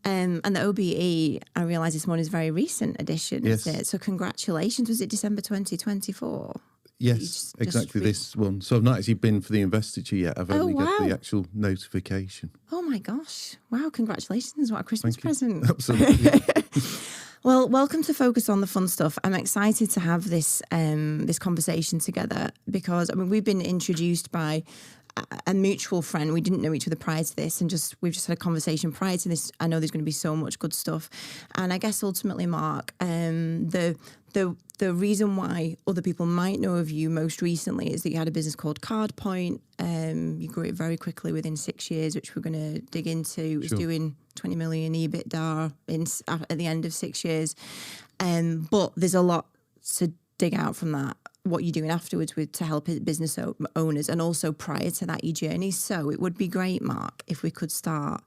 And the OBE, I realise this morning, is a very recent addition, Yes. is it? So congratulations. Was it December 2024? Yes, exactly this one. So I've not actually been for the investiture yet. I've only got the actual notification. Oh my gosh. Wow, congratulations. What a Christmas present. Absolutely. Well, welcome to Focus on the Fun Stuff. I'm excited to have this this conversation together because, I mean, we've been introduced by a mutual friend. We didn't know each other prior to this, and we've just had a conversation prior to this. I know there's going to be so much good stuff, and I guess ultimately, Mark, the reason why other people might know of you most recently is that you had a business called Cardpoint. You grew it very quickly within 6 years, which we're going to dig into. It was doing 20 million EBITDA at the end of 6 years, but there's a lot to dig out from that. What you're doing afterwards to help business owners, and also prior to that, your journey. So it would be great, Mark, if we could start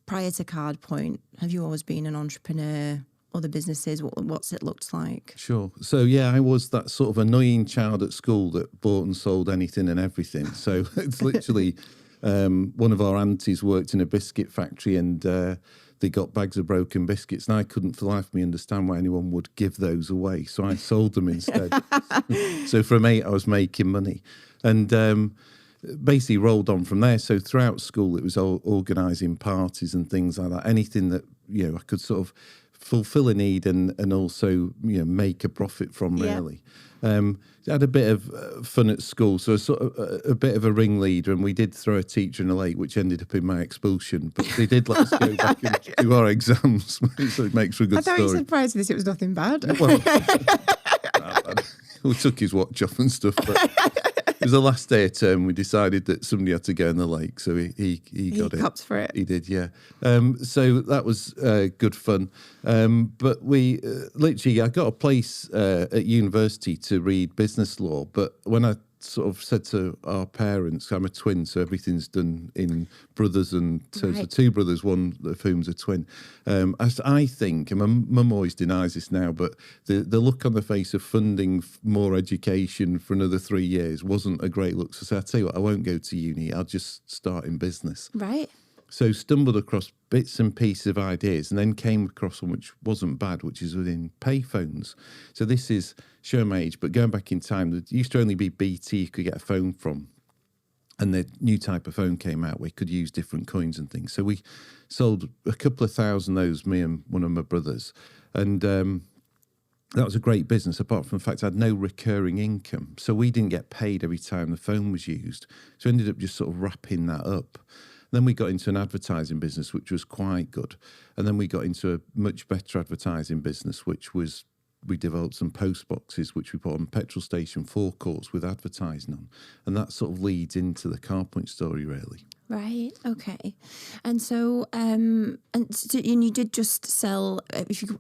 prior to Cardpoint. Have you always been an entrepreneur? Other businesses, what's it looked like? Sure. So yeah, I was that sort of annoying child at school that bought and sold anything and everything. So it's literally one of our aunties worked in a biscuit factory, and they got bags of broken biscuits, and I couldn't for the life of me understand why anyone would give those away. So I sold them instead. So from 8, I was making money, and basically rolled on from there. So throughout school, it was all organising parties and things like that. Anything that I could sort of fulfill a need and also make a profit from, really. Had a bit of fun at school, so sort of a bit of a ringleader, and we did throw a teacher in a lake, which ended up in my expulsion. But they did let us go back and do our exams, so it makes for a good story. I thought you said prior to this it was nothing bad. Well, we took his watch off and stuff, but it was the last day of term. We decided that somebody had to go in the lake, so he got it. He copped for it. He did, yeah. So that was good fun. But we literally, I got a place at university to read business law. But when I sort of said to our parents, I'm a twin, so everything's done in brothers, and so Right. 2 brothers, one of whom's a twin. I think, and my mum always denies this now, but the look on the face of funding more education for another 3 years wasn't a great look. So I said, I'll tell you what, I won't go to uni, I'll just start in business. Right. So stumbled across bits and pieces of ideas, and then came across one which wasn't bad, which is within payphones. So this is, show my age, but going back in time, there used to only be BT you could get a phone from. And the new type of phone came out where you could use different coins and things. So we sold a couple of thousand of those, me and one of my brothers. And that was a great business, apart from the fact I had no recurring income. So we didn't get paid every time the phone was used. So I ended up just sort of wrapping that up. Then we got into an advertising business, which was quite good. And then we got into a much better advertising business, which was, we developed some post boxes, which we put on petrol station forecourts with advertising on. And that sort of leads into the Cardpoint story, really. Right. Okay. And so, and you did just sell, if you could,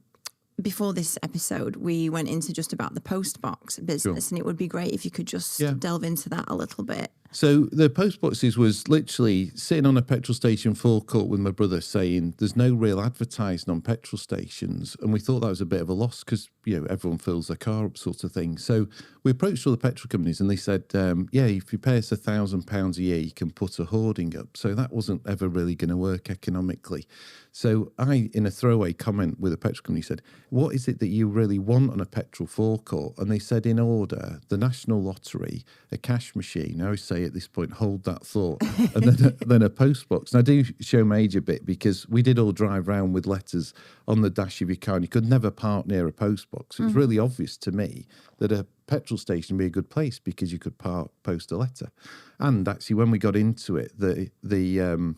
before this episode, we went into just about the post box business, and it would be great if you could just delve into that a little bit. So the post boxes was literally sitting on a petrol station forecourt with my brother saying there's no real advertising on petrol stations. And we thought that was a bit of a loss because, everyone fills their car up sort of thing. So we approached all the petrol companies and they said, if you pay us £1,000 a year, you can put a hoarding up. So that wasn't ever really going to work economically. So I, in a throwaway comment with a petrol company, said, what is it that you really want on a petrol forecourt? And they said, in order, the National Lottery, a cash machine. I always say at this point, hold that thought. And then a post box. And I do show my age a bit because we did all drive around with letters on the dash of your car, and you could never park near a post box. It was really obvious to me that a petrol station would be a good place because you could post a letter. And actually, when we got into it, the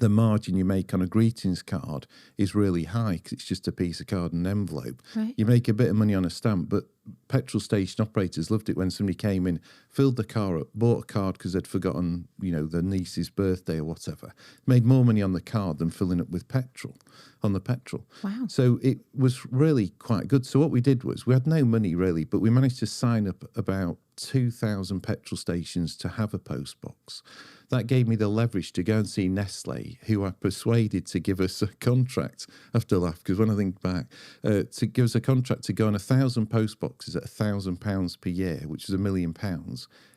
margin you make on a greetings card is really high because it's just a piece of card and an envelope. Right. You make a bit of money on a stamp, but petrol station operators loved it when somebody came in, filled the car up, bought a card because they'd forgotten, their niece's birthday or whatever. Made more money on the card than filling up with petrol, on the petrol. Wow. So it was really quite good. So what we did was, we had no money really, but we managed to sign up about 2,000 petrol stations to have a post box. That gave me the leverage to go and see Nestle, who I persuaded to give us a contract. I have to laugh because when I think back, to give us a contract to go on 1,000 post boxes at £1,000 per year, which is £1 million.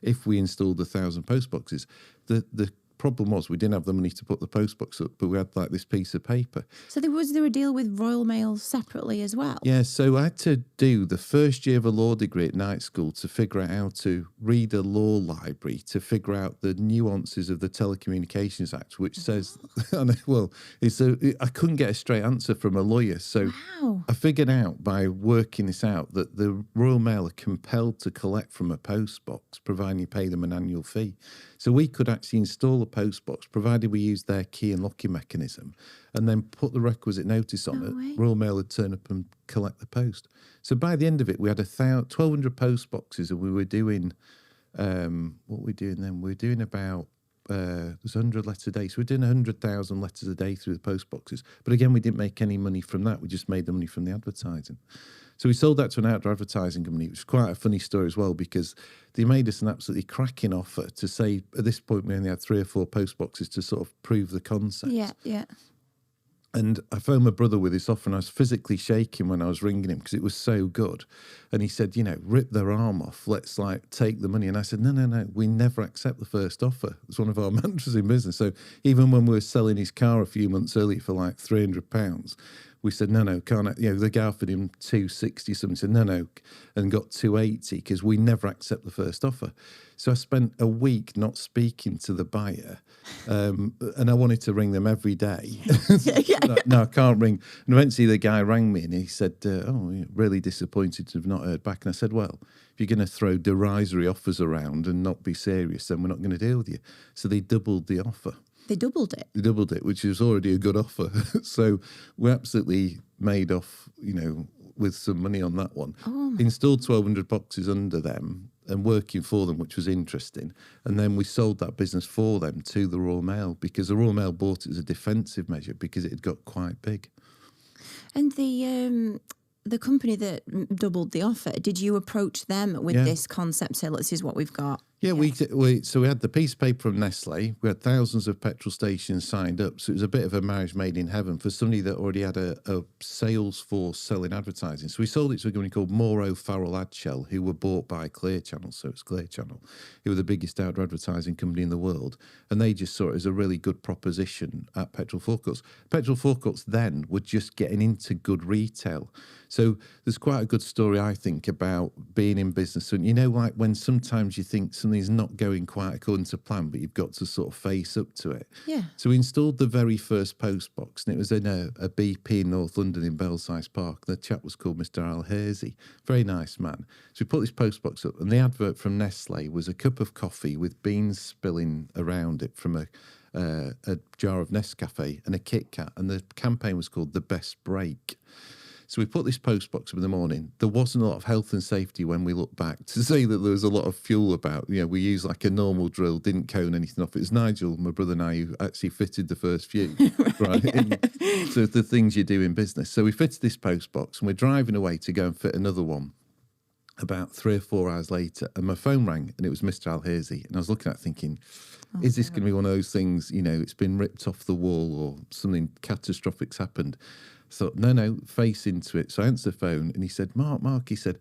If we installed 1,000 post boxes, the problem was we didn't have the money to put the postbox up, but we had like this piece of paper. So was there a deal with Royal Mail separately as well? Yeah, so I had to do the first year of a law degree at night school to figure out how to read a law library, to figure out the nuances of the Telecommunications Act, which says, well, I couldn't get a straight answer from a lawyer. So Wow. I figured out by working this out that the Royal Mail are compelled to collect from a postbox, providing you pay them an annual fee. So we could actually install a postbox, provided we used their key and locking mechanism, and then put the requisite notice on it. Royal Mail would turn up and collect the post. So by the end of it, we had 1,200 postboxes, and we were doing, what were we doing then? We were doing about, there's 100 letters a day. So we're doing 100,000 letters a day through the postboxes. But again, we didn't make any money from that. We just made the money from the advertising. So we sold that to an outdoor advertising company, which was quite a funny story as well, because they made us an absolutely cracking offer to say, at this point, we only had 3 or 4 postboxes to sort of prove the concept. Yeah, yeah. And I phoned my brother with this offer, and I was physically shaking when I was ringing him because it was so good. And he said, rip their arm off. Let's take the money. And I said, no, we never accept the first offer. It's one of our mantras in business. So even when we were selling his car a few months earlier for like £300, we said, no, can't. The guy offered him 260 something. Said no, and got 280 because we never accept the first offer. So I spent a week not speaking to the buyer, and I wanted to ring them every day. No, I can't ring. And eventually the guy rang me and he said, really disappointed to have not heard back. And I said, well, if you're going to throw derisory offers around and not be serious, then we're not going to deal with you. So they doubled the offer. They doubled it? They doubled it, which is already a good offer. So we absolutely made off, with some money on that one. Installed 1,200 boxes under them and working for them, which was interesting. And then we sold that business for them to the Royal Mail because the Royal Mail bought it as a defensive measure because it had got quite big. And the company that doubled the offer, did you approach them with this concept? Say, this is what we've got. Yeah, we had the piece of paper from Nestle. We had thousands of petrol stations signed up. So it was a bit of a marriage made in heaven for somebody that already had a sales force selling advertising. So we sold it to a company called Morrow Farrell Adshell, who were bought by Clear Channel. So it's Clear Channel, who were the biggest outdoor advertising company in the world. And they just saw it as a really good proposition at petrol forecourts. Petrol forecourts then were just getting into good retail. So there's quite a good story, I think, about being in business. And like when sometimes you think something's not going quite according to plan, but you've got to sort of face up to it. Yeah. So we installed the very first postbox, and it was in a BP in North London in Belsize Park. The chap was called Mr. Al Hersey. Very nice man. So we put this postbox up, and the advert from Nestle was a cup of coffee with beans spilling around it from a jar of Nescafe and a Kit Kat, and the campaign was called The Best Break. So we put this postbox up in the morning. There wasn't a lot of health and safety when we look back to say that there was a lot of fuel about. We used like a normal drill, didn't cone anything off. It was Nigel, my brother and I, who actually fitted the first few, right? So the things you do in business. So we fitted this postbox and we're driving away to go and fit another one about 3 or 4 hours later. And my phone rang and it was Mr. Al Hersey. And I was looking at it thinking, is this going to be one of those things, it's been ripped off the wall or something catastrophic's happened? I thought, no, face into it. So I answered the phone and he said, Mark, he said,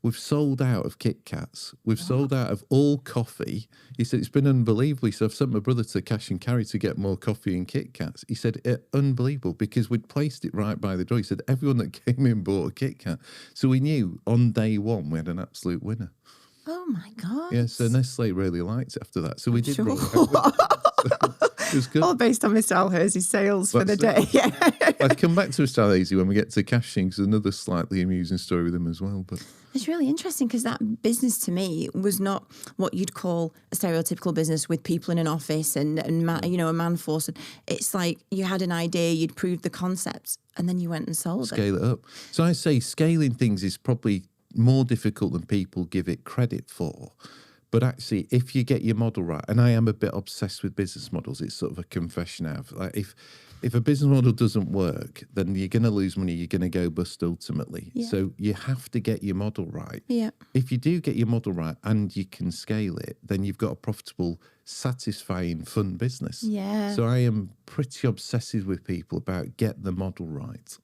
we've sold out of Kit Kats. We've sold out of all coffee. He said, it's been unbelievable. So I've sent my brother to Cash and Carry to get more coffee and Kit Kats. He said, unbelievable, because we'd placed it right by the door. He said, everyone that came in bought a Kit Kat. So we knew on day one we had an absolute winner. Oh, my God. Yeah, so Nestle really liked it after that. So we did roll out. It was good. All based on Mr. Al Hersey's sales for the day. Yeah. I'll come back to Mr. Al Hersey when we get to cashing, because another slightly amusing story with him as well. But it's really interesting because that business to me was not what you'd call a stereotypical business with people in an office and a man force. It's like you had an idea, you'd proved the concept, and then you went and sold it. Scale it up. So I say scaling things is probably more difficult than people give it credit for. But actually, if you get your model right, and I am a bit obsessed with business models, it's sort of a confession I have. Like if a business model doesn't work, then you're going to lose money, you're going to go bust ultimately. Yeah. So you have to get your model right. Yeah. If you do get your model right and you can scale it, then you've got a profitable, satisfying, fun business. Yeah. So I am pretty obsessive with people about get the model right.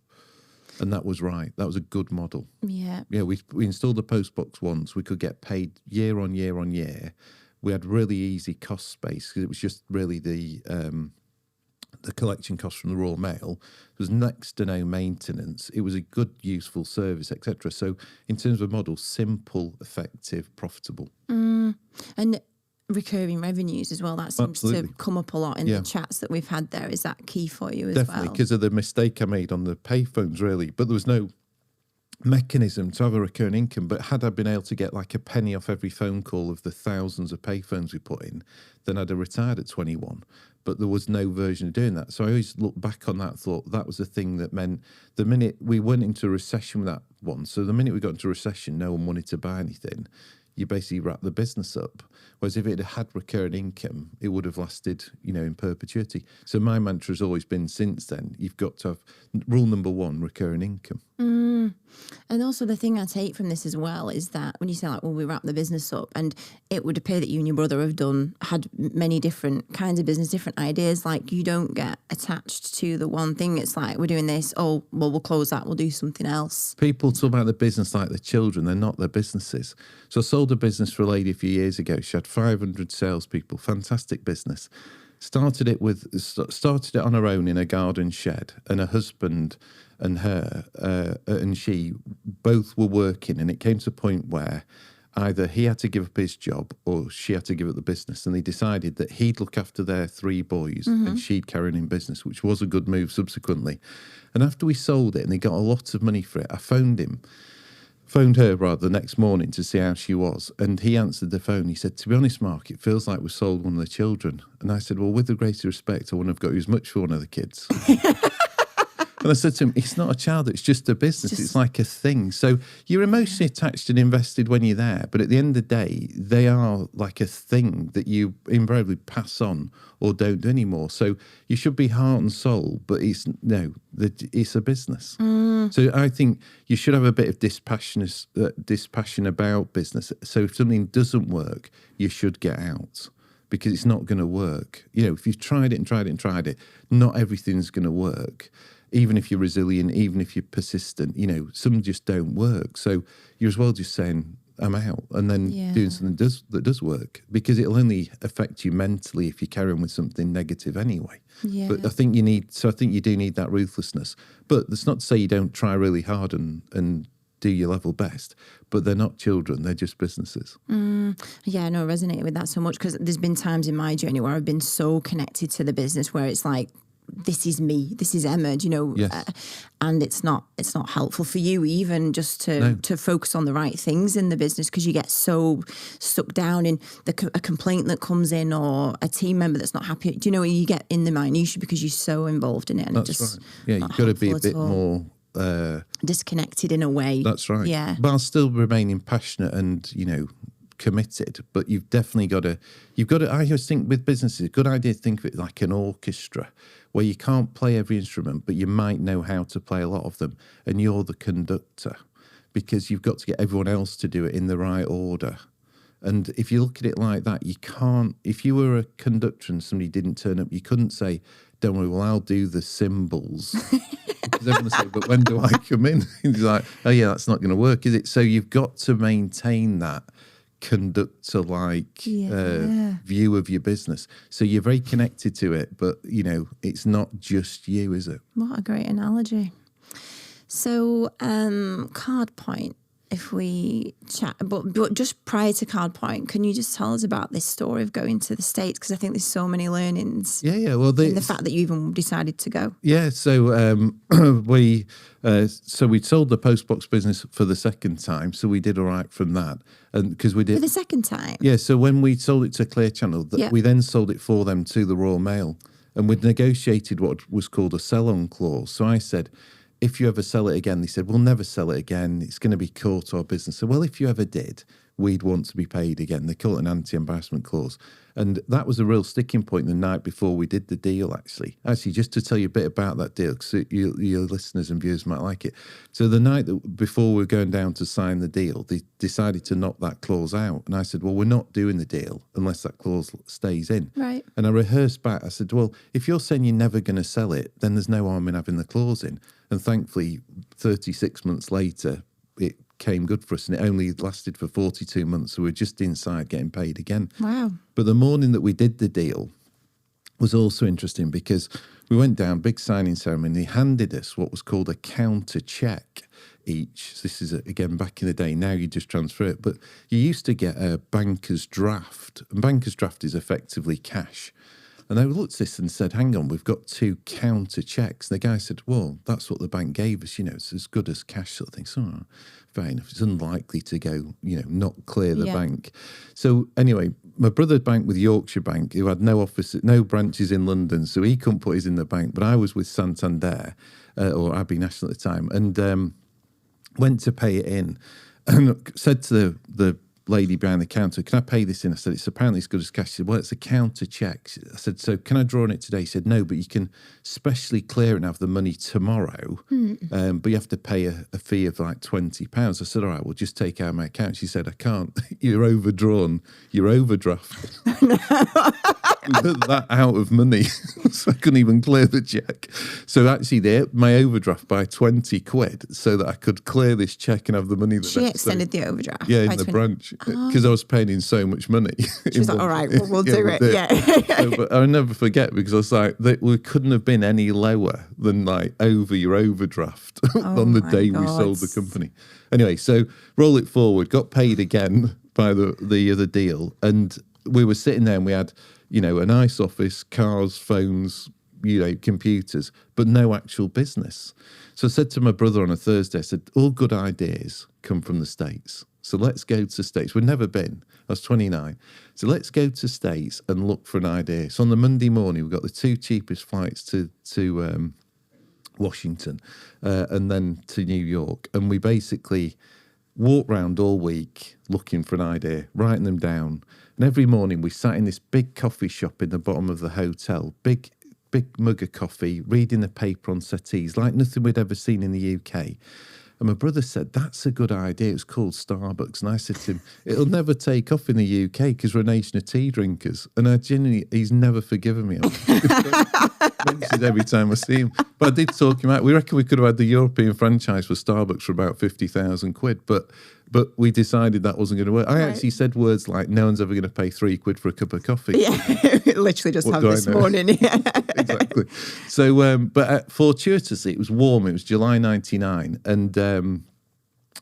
And that was right. That was a good model. Yeah. Yeah, we installed the postbox once. We could get paid year on year on year We had really easy cost base because it was just really the collection cost from the Royal Mail. There was next to no maintenance. It was a good, useful service, etc. So in terms of model, simple, effective, profitable. And recurring revenues as well. That seems to come up a lot in the chats that we've had there. Is that key for you as well? Definitely, because of the mistake I made on the payphones, really. But there was no mechanism to have a recurring income. But had I been able to get like a penny off every phone call of the thousands of payphones we put in, then I'd have retired at 21. But there was no version of doing that. So I always look back on that and thought that was the thing that meant the minute we went into a recession with that one, so the minute we got into a recession, no one wanted to buy anything. You basically wrap the business up. Whereas if it had recurring income, it would have lasted, in perpetuity. So my mantra has always been since then, you've got to have rule number one, recurring income. And also the thing I take from this as well is that when you say like, well, we wrap the business up, and it would appear that you and your brother had many different kinds of business, different ideas. Like you don't get attached to the one thing. It's like, we're doing this. Oh, well, we'll close that. We'll do something else. People talk about the business like their children. They're not their businesses. So I sold a business for a lady a few years ago. She had 500 salespeople, fantastic business. Started it on her own in a garden shed, and her husband and her and she both were working, and it came to a point where either he had to give up his job or she had to give up the business, and they decided that he'd look after their 3 boys and she'd carry on in business, which was a good move subsequently. And after we sold it and they got a lot of money for it, I phoned her the next morning to see how she was, and he answered the phone. He said, to be honest, Mark, it feels like we sold one of the children. And I said, well, with the greatest respect, I wouldn't have got you as much for one of the kids. And I said to him, it's not a child, it's just a business. It's like a thing. So you're emotionally attached and invested when you're there, but at the end of the day, they are like a thing that you invariably pass on or don't do anymore. So you should be heart and soul, but it's a business. So I think you should have a bit of dispassion about business. So if something doesn't work, you should get out, because it's not going to work. If you've tried it, not everything's going to work. Even if you're resilient, even if you're persistent, some just don't work. So you're as well just saying, I'm out, and then doing something that does work, because it'll only affect you mentally if you carry on with something negative anyway. Yeah. But I think you do need that ruthlessness. But that's not to say you don't try really hard and do your level best, but they're not children, they're just businesses. Yeah, I resonated with that so much, because there's been times in my journey where I've been so connected to the business where it's like, this is me, this is Emma, yes. And it's not helpful for you even just to focus on the right things in the business, because you get so stuck down in a complaint that comes in or a team member that's not happy. You get in the minutiae because you're so involved in it, and that's right. Yeah, you've got to be a bit more disconnected in a way. That's right. Yeah, but I'll still remaining passionate and committed. But you've definitely got to. I always think with businesses, a good idea to think of it like an orchestra, where you can't play every instrument, but you might know how to play a lot of them, and you're the conductor, because you've got to get everyone else to do it in the right order. And if you look at it like that, you can't. If you were a conductor and somebody didn't turn up, you couldn't say, "Don't worry, well, I'll do the cymbals." Because everyone will say, "But when do I come in?" He's like, "Oh yeah, that's not going to work, is it?" So you've got to maintain that conductor-like view of your business. So you're very connected to it, but, it's not just you, is it? What a great analogy. So Cardpoint, if we chat, but just prior to Cardpoint, can you just tell us about this story of going to the States? Because I think there's so many learnings. Yeah. Well, in the fact that you even decided to go. Yeah. So we sold the postbox business for the second time, so we did all right from that, and because we did for the second time. Yeah. So when we sold it to Clear Channel, we then sold it for them to the Royal Mail, and we'd negotiated what was called a sell-on clause. So I said, if you ever sell it again, they said, we'll never sell it again. It's going to be core to our business. So, well, if you ever did, we'd want to be paid again. They call it an anti-embarrassment clause. And that was a real sticking point the night before we did the deal, actually. Actually, just to tell you a bit about that deal, because your listeners and viewers might like it. So the night before we were going down to sign the deal, they decided to knock that clause out. And I said, well, we're not doing the deal unless that clause stays in. Right. And I rehearsed back. I said, well, if you're saying you're never going to sell it, then there's no harm in having the clause in. And thankfully, 36 months later, it came good for us, and it only lasted for 42 months. So we're just inside getting paid again. Wow. But the morning that we did the deal was also interesting because we went down, big signing ceremony. They handed us what was called a counter check each. This is, again, back in the day. Now you just transfer it. But you used to get a banker's draft. And banker's draft is effectively cash. And they looked at this and said, hang on, we've got 2 counter checks. And the guy said, well, that's what the bank gave us. It's as good as cash sort of thing. So, fair enough. It's unlikely to go, not clear the bank. So anyway, my brother banked with Yorkshire Bank, who had no office, no branches in London. So he couldn't put his in the bank. But I was with Santander, or Abbey National at the time, and went to pay it in and said to the lady behind the counter, can I pay this in? I said, it's apparently as good as cash. She said, well, it's a counter check. I said, so can I draw on it today? She said, no, but you can specially clear and have the money tomorrow, but you have to pay a fee of like £20. I said, all right, we'll just take out my account. She said, I can't. You're overdrawn. Your overdraft. We put that out of money, so I couldn't even clear the check. So actually, they upped my overdraft by 20 quid so that I could clear this check and have the money. She extended the overdraft. Yeah, in the branch, because I was paying in so much money. She's like, all right, well, we'll do it. Yeah. So, but I'll never forget, because I was like, we couldn't have been any lower than like over your overdraft on the day we sold the company. Anyway, so roll it forward, got paid again by the other deal, and we were sitting there and we had, a nice office, cars, phones, computers, but no actual business. So I said to my brother on a Thursday, I said, all good ideas come from the States. So let's go to the States. We'd never been. I was 29. So let's go to the States and look for an idea. So on the Monday morning, we got the 2 cheapest flights to Washington and then to New York. And we basically walked around all week looking for an idea, writing them down. And every morning we sat in this big coffee shop in the bottom of the hotel, big mug of coffee, reading the paper on settees, like nothing we'd ever seen in the UK. And my brother said, that's a good idea. It was called Starbucks. And I said to him, it'll never take off in the UK because we're a nation of tea drinkers. And he's never forgiven me. Mentioned every time I see him. But I did talk him out. We reckon we could have had the European franchise for Starbucks for about 50,000 quid. But we decided that wasn't going to work. I actually said words like, no one's ever going to pay 3 quid for a cup of coffee. Yeah, literally just have this morning. Yeah. Exactly. So, but fortuitously, it was warm. It was July 99. And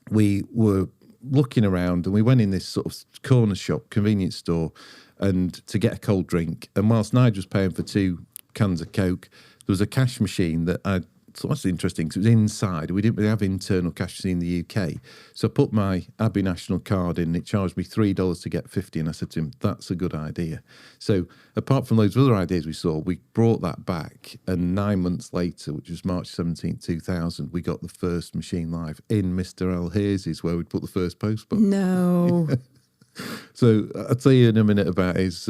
we were looking around and we went in this sort of corner shop, convenience store, and to get a cold drink. And whilst Nigel was paying for 2 cans of Coke, there was a cash machine that I thought was interesting because it was inside. We didn't really have internal cash machine in the UK. So I put my Abbey National card in. It charged me $3 to get 50. And I said to him, that's a good idea. So apart from loads of other ideas we saw, we brought that back. And 9 months later, which was March 17, 2000, we got the first machine live in Mr. Alhers's, where we'd put the first postbox. No. So I'll tell you in a minute about his...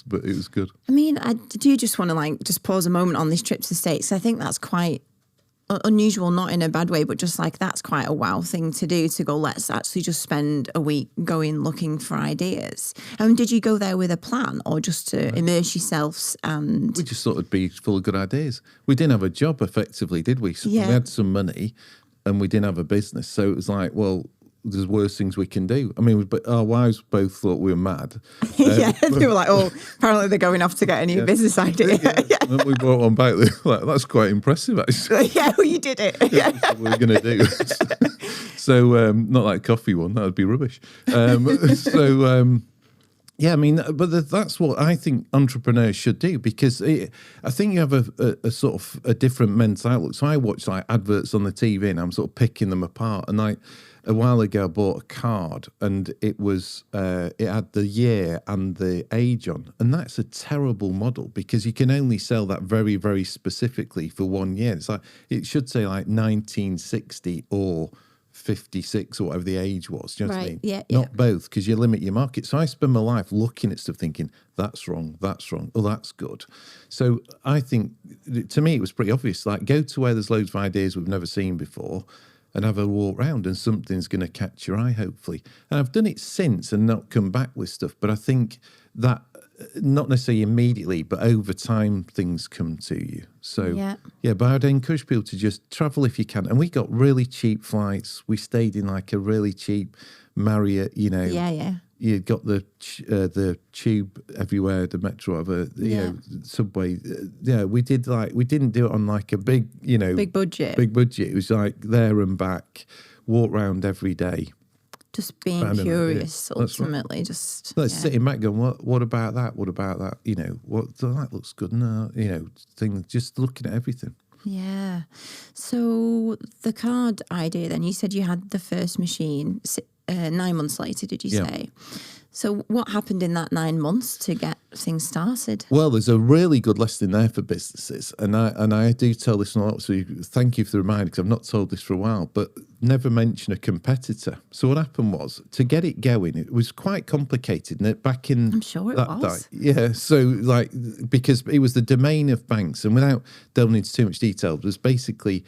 but it was good. I mean, I do just want to just pause a moment on this trip to the States. I think that's quite unusual, not in a bad way, but just that's quite a wow thing to do, to go, let's actually just spend a week going looking for ideas. Did you go there with a plan or just to immerse yourselves? And we just thought it'd be full of good ideas. We didn't have a job effectively, did we? So we had some money and we didn't have a business. So it was like, well, there's worse things we can do. I mean, but our wives both thought we were mad. Yeah, they were like, oh, apparently they're going off to get a new business idea. When we brought one back, they were like, that's quite impressive, actually. Yeah, well, you did it. That's what we were going to do. So, not like coffee one, that would be rubbish. Yeah, I mean, but that's what I think entrepreneurs should do, because I think you have a sort of a different mental outlook. So I watch adverts on the TV and I'm sort of picking them apart. And a while ago, I bought a card and it was it had the year and the age on. And that's a terrible model because you can only sell that very, very specifically for 1 year. It's it should say 1960 or 56 or whatever the age was. Do you know what I mean? Yeah, Not both, because you limit your market. So I spend my life looking at stuff thinking, that's wrong, oh, that's good. So I think, to me, it was pretty obvious. Go to where there's loads of ideas we've never seen before and have a walk around and something's going to catch your eye, hopefully. And I've done it since and not come back with stuff. But I think that, not necessarily immediately, but over time, things come to you. So, but I'd encourage people to just travel if you can. And we got really cheap flights. We stayed in like a really cheap Marriott, You got the tube everywhere, the metro, whatever, you know, subway. We didn't do it on like a big, big budget. It was like there and back, walk round every day. Just being curious, ultimately. Right. Just sitting back going, what about that? What about that? That looks good. No, things, just looking at everything. Yeah. So the card idea then, you said you had the first machine 9 months later, did you say? So what happened in that 9 months to get things started? Well, there's a really good lesson there for businesses. And I do tell this a lot, so thank you for the reminder, because I've not told this for a while, but never mention a competitor. So what happened was, to get it going, it was quite complicated. And back in I'm sure it was. So because it was the domain of banks, and without delving into too much detail, there's basically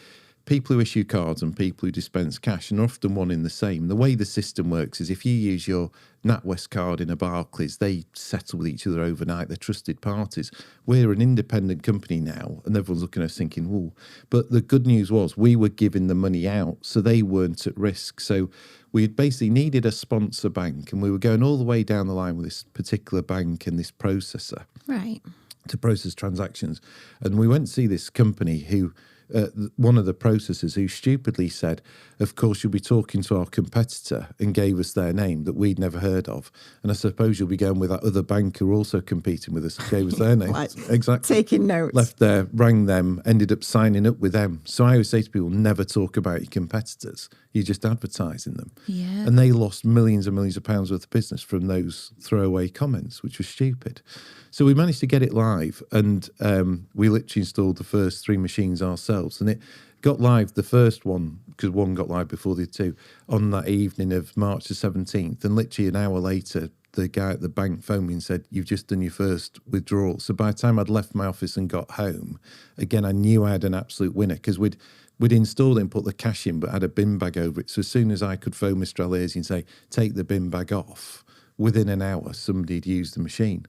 people who issue cards and people who dispense cash, and are often one in the same. The way the system works is if you use your NatWest card in a Barclays, they settle with each other overnight. They're trusted parties. We're an independent company now, and everyone's looking at us thinking, "Whoa!" But the good news was we were giving the money out, so they weren't at risk. So we basically needed a sponsor bank, and we were going all the way down the line with this particular bank and this processor, right, to process transactions. And we went to see this company who. One of the processors who stupidly said, of course, you'll be talking to our competitor, and gave us their name that we'd never heard of. And I suppose you'll be going with that other bank who are also competing with us, gave us their name. Exactly. Taking notes. Left there, rang them, ended up signing up with them. So I always say to people, never talk about your competitors. You're just advertising them. Yeah. And they lost millions and millions of pounds worth of business from those throwaway comments, which was stupid. So we managed to get it live, and we literally installed the first 3 machines ourselves. And it got live, the first one, because one got live before the 2, on that evening of March the 17th. And literally an hour later, the guy at the bank phoned me and said, "You've just done your first withdrawal." So by the time I'd left my office and got home, again, I knew I had an absolute winner, because we'd installed it and put the cash in, but had a bin bag over it. So as soon as I could phone Mr. Alesi and say, "Take the bin bag off," within an hour, somebody had used the machine.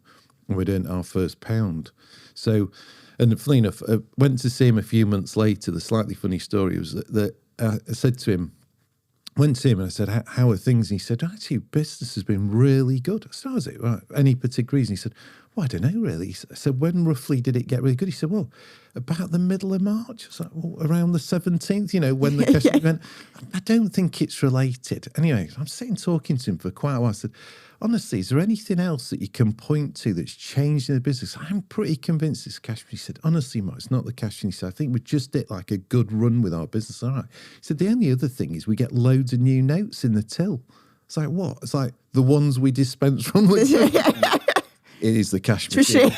And we'd earned our first £1. So, and funny enough, I went to see him a few months later. The slightly funny story was that I said to him, went to him and I said, "How are things?" And he said, "Actually, business has been really good." I said, "Oh, is it? Right. Any particular reason?" He said, "Well, I don't know, really." I said, "When roughly did it get really good?" He said, "Well, about the middle of March." I was like, "Well, around the 17th, when the cash went." I don't think it's related. Anyway, I'm sitting talking to him for quite a while. I said, "Honestly, is there anything else that you can point to that's changed in the business?" "I'm pretty convinced it's cash." He said, "Honestly, Mark, it's not the cash." He said, "I think we just did like a good run with our business." All right. He said, "The only other thing is we get loads of new notes in the till." It's like, "What?" It's like, "The ones we dispense from." It is the cash machine.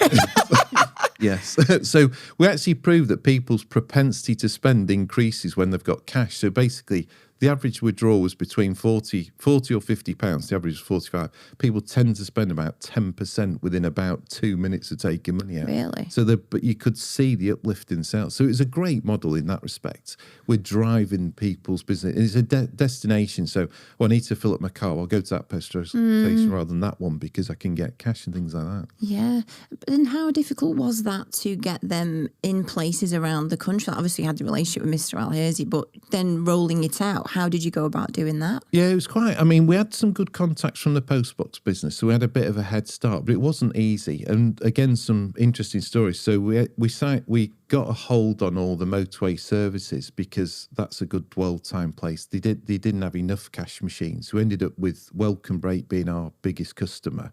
Yes. So we actually proved that people's propensity to spend increases when they've got cash. So basically, the average withdrawal was between 40 or £50. The average was 45. People tend to spend about 10% within about 2 minutes of taking money out. Really? But you could see the uplift in sales. So it was a great model in that respect. We're driving people's business. It's a destination. So, I need to fill up my car. I'll go to that petrol station rather than that one, because I can get cash and things like that. Yeah. And how difficult was that to get them in places around the country? Obviously, you had the relationship with Mr. Alesi, but then rolling it out, how did you go about doing that? Yeah, it was we had some good contacts from the postbox business, so we had a bit of a head start, but it wasn't easy. And again, some interesting stories. So we got a hold on all the motorway services, because that's a good dwell-time place. They didn't have enough cash machines. We ended up with Welcome Break being our biggest customer.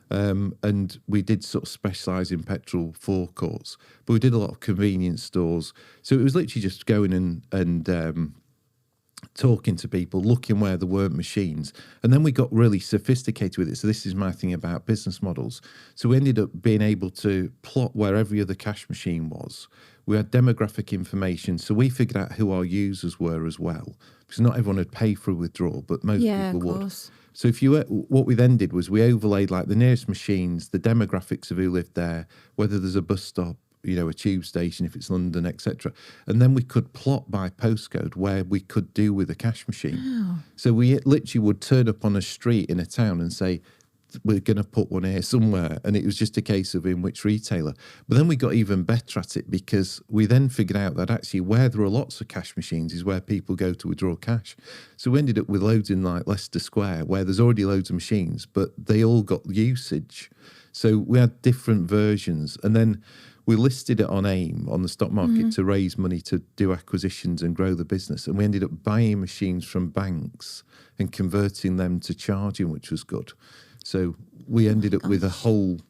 And we did sort of specialise in petrol forecourts, but we did a lot of convenience stores. So it was literally just going and talking to people, looking where there weren't machines. And then we got really sophisticated with it. So this is my thing about business models. So we ended up being able to plot where every other cash machine was. We had demographic information. So we figured out who our users were as well, because not everyone would pay for a withdrawal, but most people would. So what we then did was we overlaid like the nearest machines, the demographics of who lived there, whether there's a bus stop, a tube station, if it's London, etc. And then we could plot by postcode where we could do with a cash machine. Wow. So we literally would turn up on a street in a town and say, we're going to put one here somewhere. And it was just a case of in which retailer. But then we got even better at it because we then figured out that actually where there are lots of cash machines is where people go to withdraw cash. So we ended up with loads in like Leicester Square where there's already loads of machines, but they all got usage. So we had different versions. And then we listed it on AIM, on the stock market, to raise money to do acquisitions and grow the business. And we ended up buying machines from banks and converting them to charging, which was good. So we ended up with a whole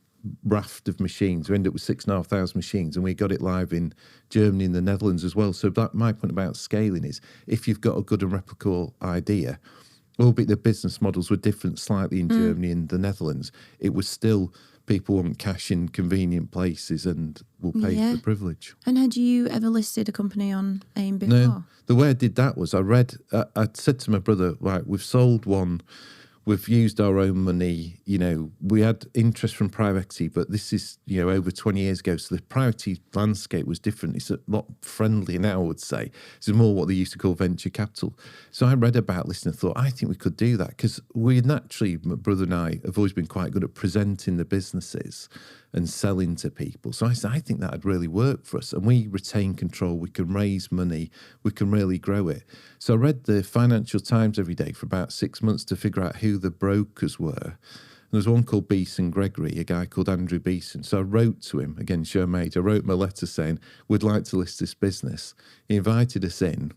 raft of machines. We ended up with 6,500 machines, and we got it live in Germany and the Netherlands as well. So that my point about scaling is if you've got a good and replicable idea, albeit the business models were different slightly in Germany and the Netherlands, it was still... people want cash in convenient places and will pay for the privilege. And had you ever listed a company on AIM before? No. The way I did that was I said to my brother, right, we've sold one, we've used our own money, we had interest from private equity, but this is, over 20 years ago. So the private equity landscape was different. It's a lot friendlier now, I would say. It's more what they used to call venture capital. So I read about this and I thought, I think we could do that because we naturally, my brother and I, have always been quite good at presenting the businesses and selling to people. So I said, I think that'd really work for us. And we retain control. We can raise money. We can really grow it. So I read the Financial Times every day for about 6 months to figure out who the brokers were. And there's one called Beeson Gregory, a guy called Andrew Beeson. So I wrote to him, again, show my age. I wrote him a letter saying, we'd like to list this business. He invited us in.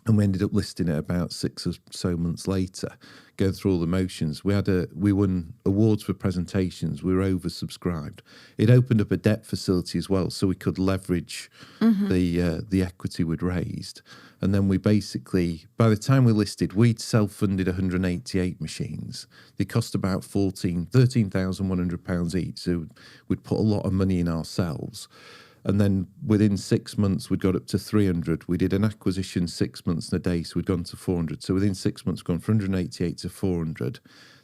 And we ended up listing it about 6 or so months later, going through all the motions. We won awards for presentations. We were oversubscribed. It opened up a debt facility as well, so we could leverage the equity we'd raised. And then we basically, by the time we listed, we'd self-funded 188 machines. They cost about £13,100 each. So we'd put a lot of money in ourselves. And then within 6 months, we'd got up to 300. We did an acquisition 6 months and a day, so we'd gone to 400. So within 6 months, gone from 188 to 400.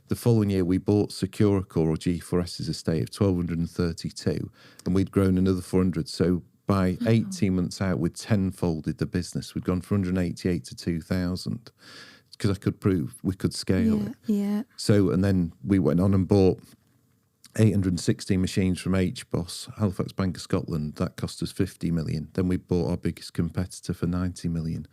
The following year, we bought Securicor or G4S's estate of 1,232, and we'd grown another 400. So by 18 months out, we'd tenfolded the business. We'd gone from 188 to 2,000 because I could prove we could scale it. Yeah. So, and then we went on and bought 816 machines from HBOS, Halifax Bank of Scotland. That cost us 50 million. Then we bought our biggest competitor for 90 million.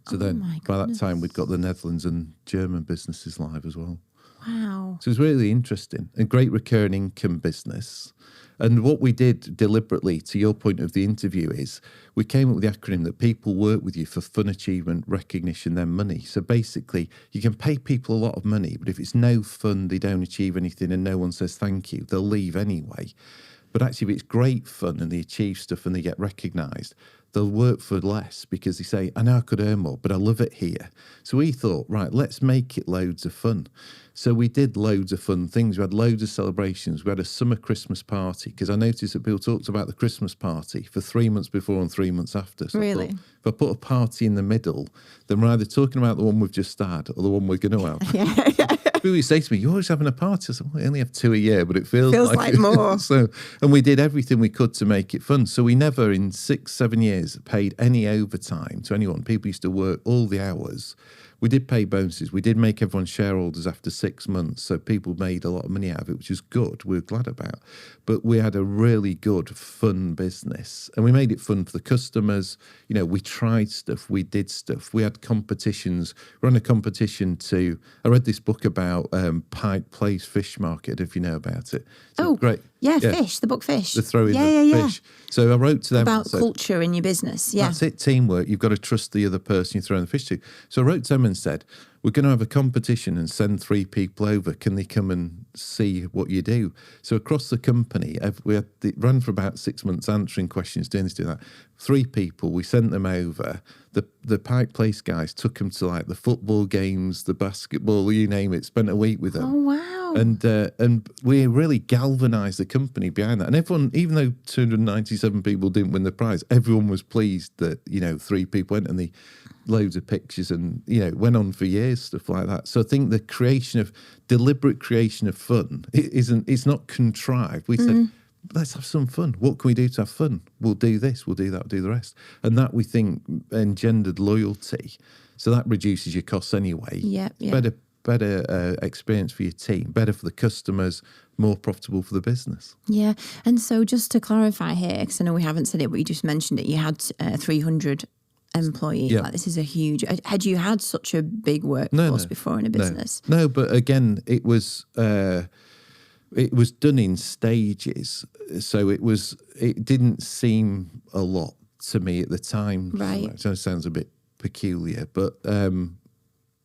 So by that time, we'd got the Netherlands and German businesses live as well. Wow. So it was really interesting. A great recurring income business. And what we did deliberately, to your point of the interview, is we came up with the acronym that people work with you for fun, achievement, recognition, then money. So basically, you can pay people a lot of money, but if it's no fun, they don't achieve anything and no one says thank you, they'll leave anyway. But actually, if it's great fun and they achieve stuff and they get recognised, they'll work for less because they say, I know I could earn more, but I love it here. So we thought, right, let's make it loads of fun. So we did loads of fun things. We had loads of celebrations. We had a summer Christmas party because I noticed that people talked about the Christmas party for 3 months before and 3 months after. So really? I thought, if I put a party in the middle, then we're either talking about the one we've just had or the one we're going to have. People say to me, you're always having a party. I said, well, I only have 2 a year, but it feels like more. And we did everything we could to make it fun. So we never in 6-7 years paid any overtime to anyone. People used to work all the hours. We did pay bonuses. We did make everyone shareholders after 6 months. So people made a lot of money out of it, which is good. We were glad about. But we had a really good, fun business. And we made it fun for the customers. You know, we tried stuff. We did stuff. We had competitions. We ran a competition to... I read this book about Pike Place Fish Market, if you know about it. So great. Yeah, Fish, the book Fish. The throwing the fish. So I wrote to them. About culture in your business, That's it, teamwork. You've got to trust the other person you're throwing the fish to. So I wrote to them and said, we're going to have a competition and send 3 people over. Can they come and see what you do? So across the company, we had it ran for about 6 months answering questions, doing this, doing that. 3 people, we sent them over. The Pike Place guys took them to like the football games, the basketball, you name it, spent a week with them. Oh, wow. And we really galvanised the company behind that. And everyone, even though 297 people didn't win the prize, everyone was pleased that, 3 people went, and the loads of pictures, and it went on for years, stuff like that. So I think the deliberate creation of fun it's not contrived. We said, let's have some fun. What can we do to have fun? We'll do this, we'll do that, we'll do the rest. And that, we think, engendered loyalty. So that reduces your costs anyway. Yeah. Better better experience for your team, better for the customers, more profitable for the business. Yeah. And so just to clarify here, because I know we haven't said it, but you just mentioned it, you had 300 employees. Yeah. Like, this is a huge... Had you had such a big workforce before in a business? No, but again, it was done in stages. So it didn't seem a lot to me at the time. Right. So it sounds a bit peculiar, but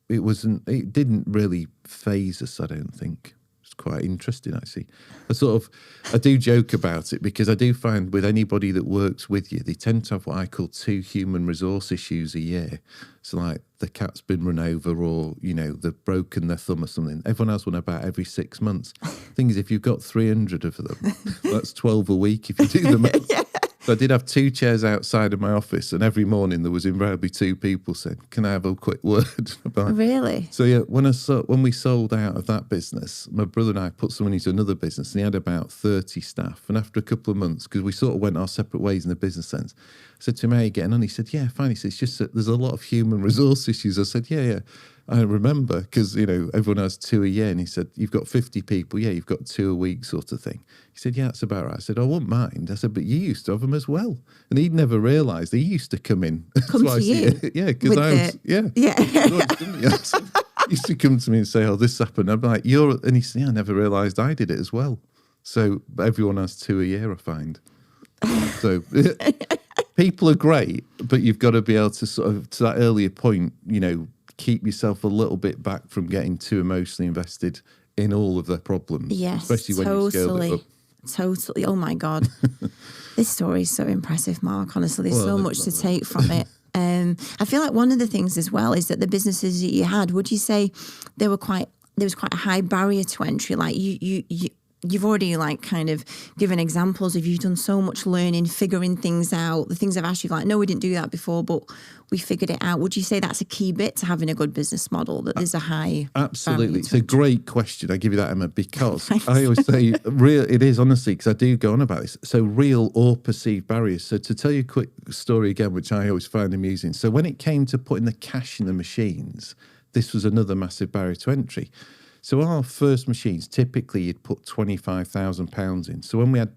it didn't really phase us, I don't think. It's quite interesting, actually. I do joke about it because I do find with anybody that works with you, they tend to have what I call 2 human resource issues a year. So like the cat's been run over, or, they've broken their thumb or something. Everyone has one about every 6 months. Thing is, if you've got 300 of them, that's 12 a week if you do the math. Yeah. So I did have 2 chairs outside of my office, and every morning there was invariably 2 people saying, "Can I have a quick word?" Really? So yeah, when we sold out of that business, my brother and I put someone into another business, and he had about 30 staff. And after a couple of months, because we sort of went our separate ways in the business sense, I said to him, "How are you getting on?" He said, "Yeah, fine." He said, "It's just that there's a lot of human resource issues." I said, "Yeah. I remember, because, everyone has 2 a year." And he said, "You've got 50 people. Yeah, you've got 2 a week sort of thing." He said, "Yeah, that's about right." I said, "I wouldn't mind." I said, "But you used to have them as well." And he'd never realised he used to come in twice a year. Yeah, because Yeah. He used to come to me and say, "Oh, this happened." I'm like, and he said, "Yeah, I never realised I did it as well." So everyone has 2 a year, I find. So people are great, but you've got to be able to sort of, to that earlier point, keep yourself a little bit back from getting too emotionally invested in all of their problems. Yes, especially when you scale it up. Totally. Oh my God. This story is so impressive, Mark. Honestly, there's so much to take from it. I feel like one of the things as well is that the businesses that you had, would you say there was quite a high barrier to entry? Like you've already like kind of given examples of, you've done so much learning, figuring things out. The things I've asked you, like, no, we didn't do that before, but we figured it out. Would you say that's a key bit to having a good business model, that there's a high Absolutely. It's a great question. I give you that, Emma, because I always say it is, honestly, because I do go on about this. So real or perceived barriers. So to tell you a quick story again, which I always find amusing. So when it came to putting the cash in the machines, this was another massive barrier to entry. So our first machines, typically you'd put £25,000 in. So when we had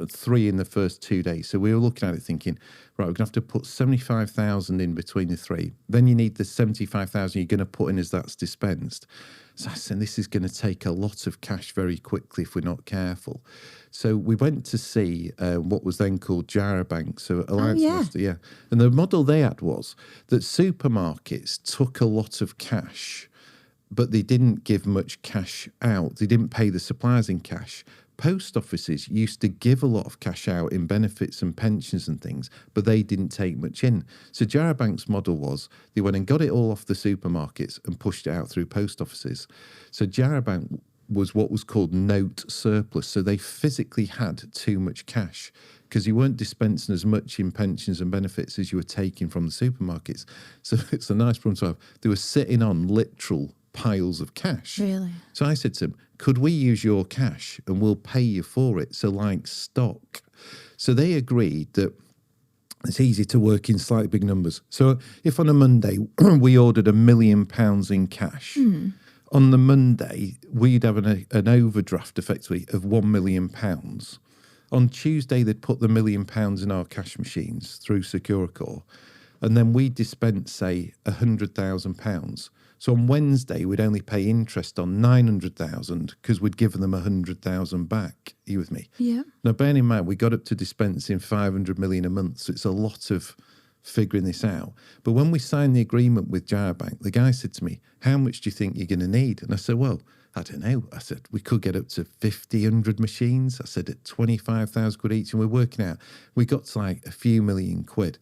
3 in the first 2 days, so we were looking at it thinking, right, we're going to have to put 75,000 in between the 3. Then you need the 75,000 you're going to put in as that's dispensed. So I said, this is going to take a lot of cash very quickly if we're not careful. So we went to see what was then called Gyrobank, so Alliance Investor, yeah. And the model they had was that supermarkets took a lot of cash, but they didn't give much cash out. They didn't pay the suppliers in cash. Post offices used to give a lot of cash out in benefits and pensions and things, but they didn't take much in. So Gyrobank's model was they went and got it all off the supermarkets and pushed it out through post offices. So Gyrobank was what was called note surplus. So they physically had too much cash because you weren't dispensing as much in pensions and benefits as you were taking from the supermarkets. So it's a nice problem to have. They were sitting on literal piles of cash. Really? So I said to them, could we use your cash and we'll pay you for it? So like stock. So they agreed that it's easy to work in slightly big numbers. So if on a Monday we ordered £1 million in cash, on the Monday we'd have an overdraft effectively of £1 million. On Tuesday they'd put the £1 million in our cash machines through Securicor, and then we'd dispense, say, £100,000. So on Wednesday, we'd only pay interest on 900,000 because we'd given them 100,000 back. Are you with me? Yeah. Now, bearing in mind, we got up to dispensing 500 million a month, so it's a lot of figuring this out. But when we signed the agreement with Gyrobank, the guy said to me, "How much do you think you're going to need?" And I said, "Well, I don't know." I said, "We could get up to 50, 100 machines." I said, at 25,000 quid each, and we're working out. We got to like a few million quid.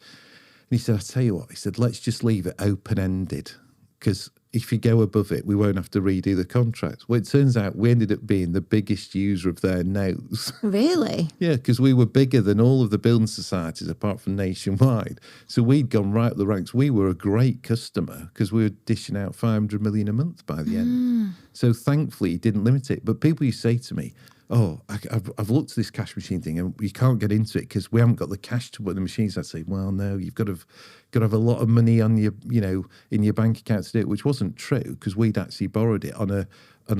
And he said, "I tell you what," he said, "let's just leave it open-ended, because if you go above it, we won't have to redo the contract." Well, it turns out we ended up being the biggest user of their notes. Really? Yeah, because we were bigger than all of the building societies apart from Nationwide. So we'd gone right up the ranks. We were a great customer because we were dishing out 500 million a month by the end. So thankfully, it didn't limit it. But people used to say to me, I've looked at this cash machine thing and you can't get into it because we haven't got the cash to put in the machines. I'd say, well, no, you've got to have a lot of money on your, in your bank account to do it, which wasn't true because we'd actually borrowed it on a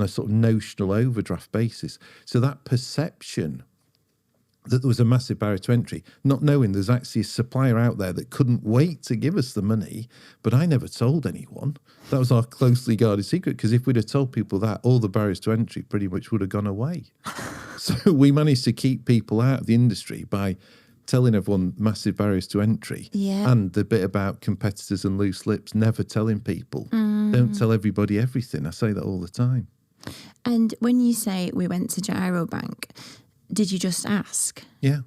sort of notional overdraft basis. So that perception that there was a massive barrier to entry, not knowing there's actually a supplier out there that couldn't wait to give us the money, but I never told anyone. That was our closely guarded secret, because if we'd have told people that, all the barriers to entry pretty much would have gone away. So we managed to keep people out of the industry by telling everyone massive barriers to entry. Yeah. And the bit about competitors and loose lips, never telling people. Don't tell everybody everything. I say that all the time. And when you say we went to Gyrobank, did you just ask? Yeah.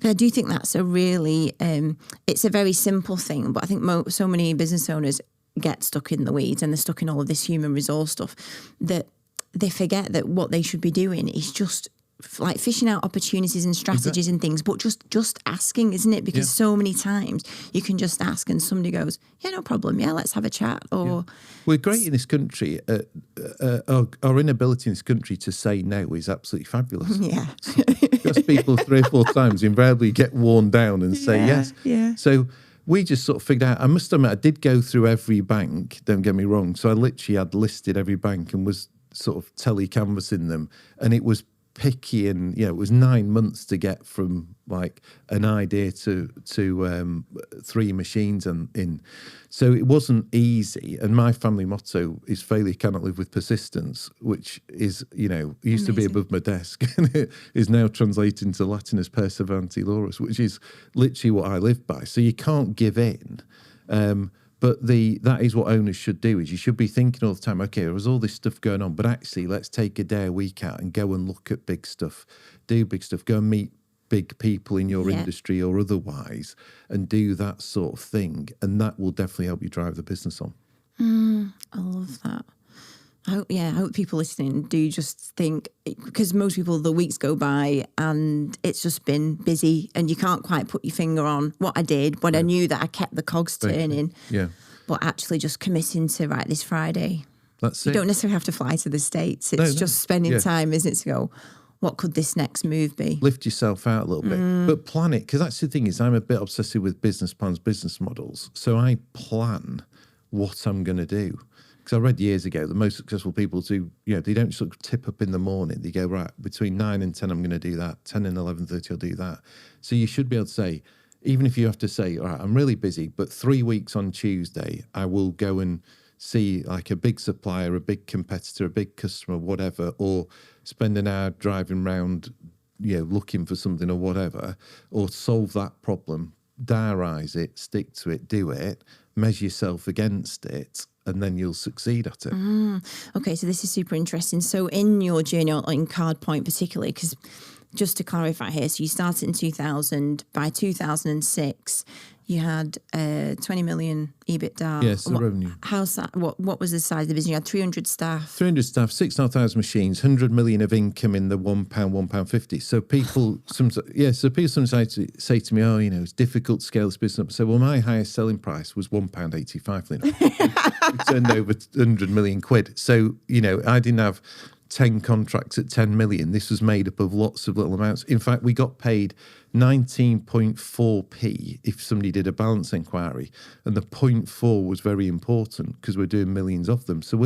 I do think that's a really, it's a very simple thing, but I think so many business owners get stuck in the weeds and they're stuck in all of this human resource stuff that they forget that what they should be doing is just like fishing out opportunities and strategies and things, but just asking, isn't it? Because so many times you can just ask and somebody goes, yeah, no problem. Yeah, let's have a chat. Or we're great in this country. Our inability in this country to say no is absolutely fabulous. Yeah. Because people 3 or 4 times invariably get worn down and say yes. Yeah. So we just sort of figured out, I must admit, I did go through every bank, don't get me wrong. So I literally had listed every bank and was sort of tele-canvassing them. And it was picky, and it was 9 months to get from like an idea to 3 machines in. So it wasn't easy. And my family motto is failure cannot live with persistence, which is, used to be above my desk and it is now translated into Latin as perseverante laurus, which is literally what I live by. So you can't give in. But that is what owners should do, is you should be thinking all the time, okay, there's all this stuff going on, but actually let's take a day a week out and go and look at big stuff, do big stuff, go and meet big people in your industry or otherwise and do that sort of thing. And that will definitely help you drive the business on. I love that. I hope people listening do just think, because most people, the weeks go by and it's just been busy and you can't quite put your finger on what I did, but I knew that I kept the cogs turning. Yeah. But actually just committing to, right, this Friday. That's you it. don't necessarily have to fly to the States. It's just spending time, isn't it, to go, what could this next move be? Lift yourself out a little bit, but plan it. Because that's the thing, is I'm a bit obsessive with business plans, business models. So I plan what I'm going to do. Because I read years ago, the most successful people do, they don't sort of tip up in the morning. They go, right, between 9 and 10, I'm going to do that. 10 and 11:30, I'll do that. So you should be able to say, even if you have to say, all right, I'm really busy, but 3 weeks on Tuesday, I will go and see like a big supplier, a big competitor, a big customer, whatever, or spend an hour driving around, looking for something or whatever, or solve that problem, diarise it, stick to it, do it, measure yourself against it, and then you'll succeed at it. Okay, so this is super interesting. So in your journey, in Cardpoint particularly, because just to clarify here, so you started in 2000. By 2006, you had 20 million EBITDA. Yes, the revenue. What was the size of the business? You had 300 staff. 300 staff, 6,500 machines, 100 million of income in the £1.50. So people sometimes say to me, it's difficult to scale this business up. So, well, my highest selling price was £1.85. We turned over 100 million quid. So, I didn't have 10 contracts at 10 million. This was made up of lots of little amounts. In fact, we got paid 19.4p if somebody did a balance inquiry, and the 0.4 was very important because we're doing millions of them. So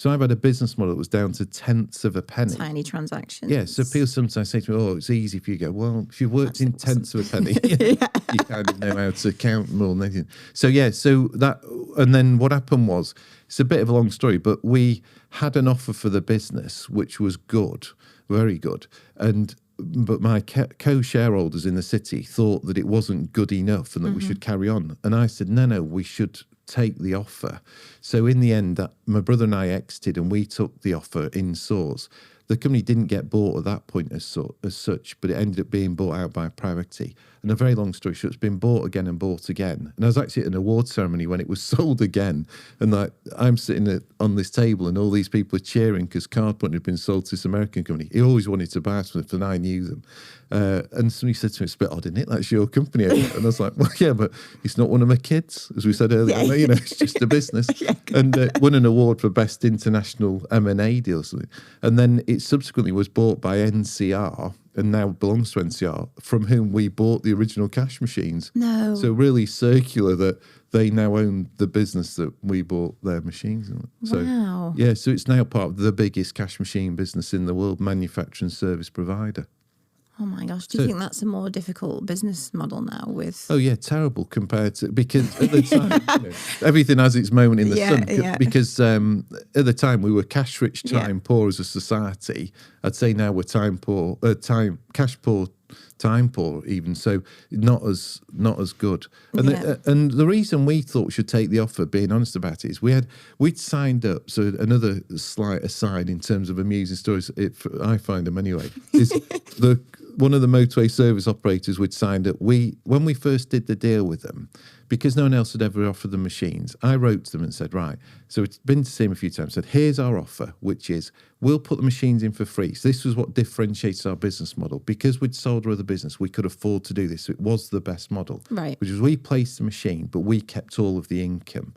I've had a business model that was down to tenths of a penny. Tiny transactions. Yeah, so people sometimes say to me, it's easy for you to go, well, if you've worked in tenths of a penny, you kind of know how to count more than anything. So that, and then what happened was, it's a bit of a long story, but we had an offer for the business, which was good, very good. But my co-shareholders in the city thought that it wasn't good enough and that we should carry on. And I said, no, we should take the offer. So in the end, my brother and I exited and we took the offer in source. The company didn't get bought at that point as such, but it ended up being bought out by private equity. And a very long story short, it's been bought again and bought again. And I was actually at an award ceremony when it was sold again. And I'm sitting on this table and all these people are cheering because Cardpoint had been sold to this American company. He always wanted to buy something, and I knew them. And somebody said to me, it's a bit odd, isn't it? That's your company. And I was like, well, yeah, but it's not one of my kids, as we said earlier. Yeah. You know, it's just a business. And won an award for Best International M&A deal. And then it subsequently was bought by NCR and now belongs to NCR, from whom we bought the original cash machines. No. So really circular that they now own the business that we bought their machines. So, Wow. yeah, so it's now part of the biggest cash machine business in the world, manufacturing service provider. Oh my gosh. Do you think that's a more difficult business model now with... Oh yeah, terrible compared to, because at the time, you know, everything has its moment in the sun. Yeah. Because at the time we were cash rich, time poor as a society. I'd say now we're time poor, cash poor, time poor even. So not as good. And and the reason we thought we should take the offer, being honest about it, is we'd signed up. So another slight aside in terms of amusing stories, I find them anyway, is one of the motorway service operators we'd signed up, when we first did the deal with them, because no one else had ever offered them machines, I wrote to them and said, right, so it's been to see him a few times, said, here's our offer, which is we'll put the machines in for free. So this was what differentiates our business model. Because we'd sold our other business, we could afford to do this. So it was the best model, right? Which was we placed the machine, but we kept all of the income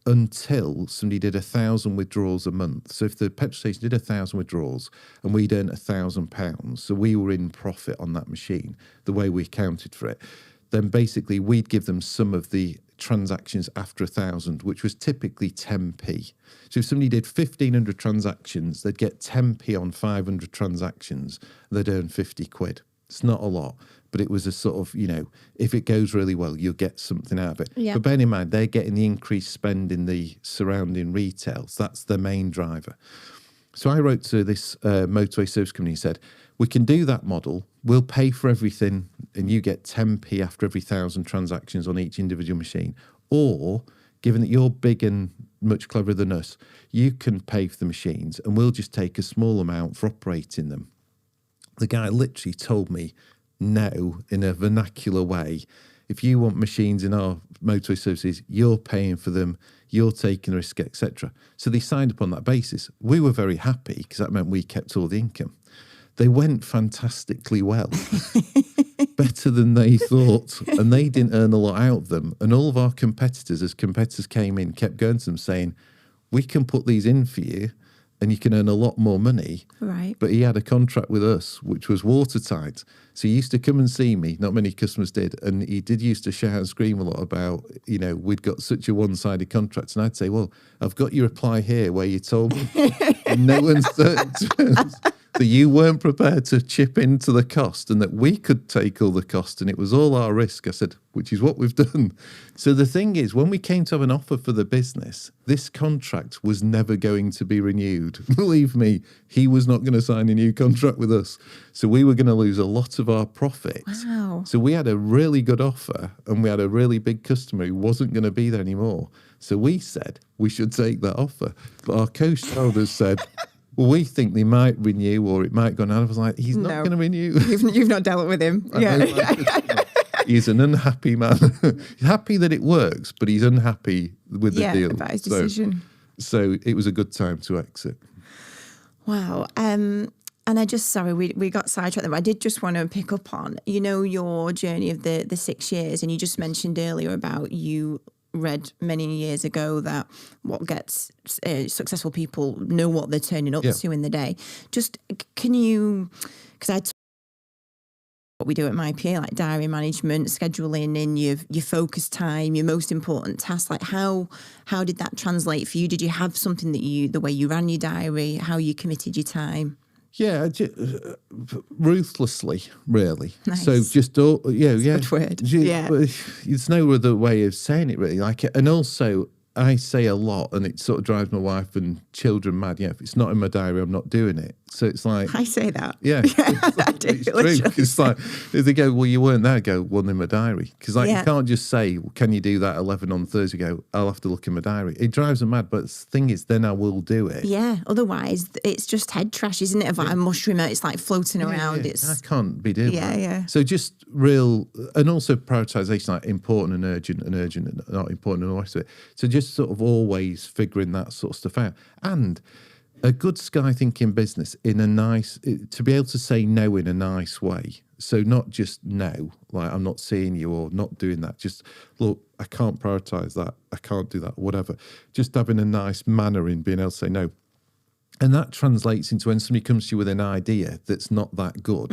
until somebody did 1,000 withdrawals a month. So if the petrol station did 1,000 withdrawals and we'd earned £1,000, so we were in profit on that machine, the way we accounted for it, then basically we'd give them some of the transactions after 1,000, which was typically 10p. So if somebody did 1,500 transactions, they'd get 10p on 500 transactions, they'd earn 50 quid. It's not a lot, but it was a sort of, you know, if it goes really well, you'll get something out of it. Yeah. But bear in mind, they're getting the increased spend in the surrounding retail. So that's the main driver. So I wrote to this motorway service company and said, we can do that model. We'll pay for everything and you get 10p after every 1,000 transactions on each individual machine. Or, given that you're big and much cleverer than us, you can pay for the machines and we'll just take a small amount for operating them. The guy literally told me, no, in a vernacular way, if you want machines in our motorway services, you're paying for them, you're taking the risk, etc. So they signed up on that basis. We were very happy because that meant we kept all the income. They went fantastically well, better than they thought, and they didn't earn a lot out of them. And all of our competitors, as competitors came in, kept going to them saying, we can put these in for you and you can earn a lot more money. Right. But he had a contract with us, which was watertight. So he used to come and see me, not many customers did, and he did used to shout and scream a lot about, you know, we'd got such a one-sided contract. And I'd say, well, I've got your reply here where you told me in no uncertain terms that you weren't prepared to chip into the cost and that we could take all the cost and it was all our risk. I said, which is what we've done. So the thing is, when we came to have an offer for the business, this contract was never going to be renewed. Believe me, he was not going to sign a new contract with us. So we were going to lose a lot of our profit. Wow. So we had a really good offer and we had a really big customer who wasn't going to be there anymore. So we said we should take that offer. But our co-shareholders said, well, we think they might renew or it might go on. I was like, he's not going to renew. You've not dealt with him. Yeah. He's an unhappy man. He's happy that it works, but he's unhappy with the deal. About his decision. So it was a good time to exit. Wow. And I just, sorry, we got sidetracked there, but I did just want to pick up on, you know, your journey of the 6 years. And you just mentioned earlier about you read many years ago that what gets successful people know what they're turning up to in the day. Just can you, because what we do at MyPA, like diary management, scheduling in your focus time, your most important tasks, like how did that translate for you? Did you have something that the way you ran your diary, how you committed your time? Yeah, ruthlessly, really. Nice. So just Good word. Yeah, there's no other way of saying it really. Like, and also I say a lot, and it sort of drives my wife and children mad. Yeah, if it's not in my diary, I'm not doing it. So it's like I say that. Yeah, it's true. It's like if they go, well, you weren't there. I go, one in my diary, because like you can't just say, well, can you do that 11 on Thursday? Go, I'll have to look in my diary. It drives them mad. But the thing is, then I will do it. Yeah. Otherwise, it's just head trash, isn't it? Of like a mushroom, it's like floating around. Yeah. I can't be doing that. Yeah. So just real, and also prioritization, like important and urgent and not important and all the rest of it. So just sort of always figuring that sort of stuff out. And a good sky thinking business in a nice, to be able to say no in a nice way. So not just no, like I'm not seeing you or not doing that. Just look, I can't prioritize that. I can't do that, whatever. Just having a nice manner in being able to say no. And that translates into when somebody comes to you with an idea that's not that good,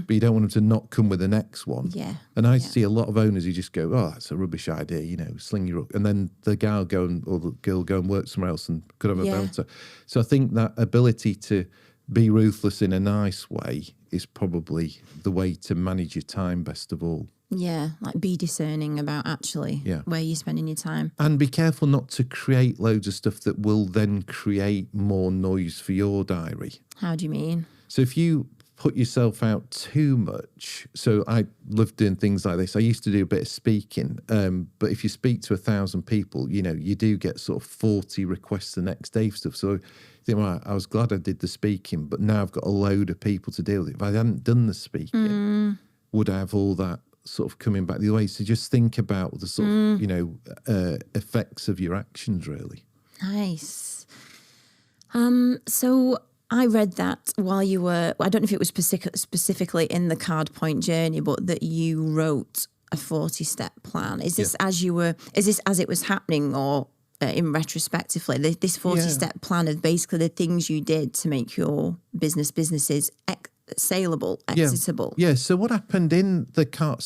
but you don't want them to not come with the next one. Yeah. And I see a lot of owners who just go, oh, that's a rubbish idea, you know, sling your hook. And then the guy will go or the girl will go and work somewhere else and could have a belter. So I think that ability to be ruthless in a nice way is probably the way to manage your time best of all. Yeah, like be discerning about actually where you're spending your time. And be careful not to create loads of stuff that will then create more noise for your diary. How do you mean? So if you put yourself out too much, so I love doing things like this. I used to do a bit of speaking, but if you speak to 1,000 people, you know, you do get sort of 40 requests the next day for stuff. So you think, well, I was glad I did the speaking, but now I've got a load of people to deal with. If I hadn't done the speaking, would I have all that sort of coming back the other way? So just think about the sort of, you know, effects of your actions, really. Nice. So I read that while you were, I don't know if it was specifically in the Cardpoint journey, but that you wrote a 40-step plan. Is this as you were, is this as it was happening, or in retrospectively, this 40-step plan is basically the things you did to make your businesses saleable, exitable? Yeah. So what happened in the car?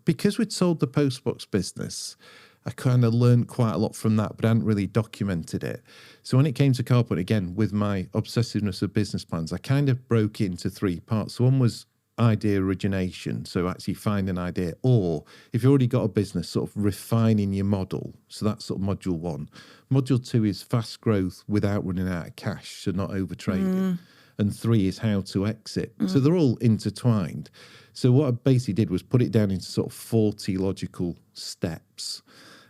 Because we'd sold the postbox business, I kind of learned quite a lot from that, but I hadn't really documented it. So when it came to Cardpoint, again, with my obsessiveness of business plans, I kind of broke into 3 parts. So one was idea origination, so actually find an idea, or if you've already got a business, sort of refining your model. So that's sort of module 1. Module 2 is fast growth without running out of cash, so not overtrading. And 3 is how to exit. So they're all intertwined. So what I basically did was put it down into sort of 40 logical steps.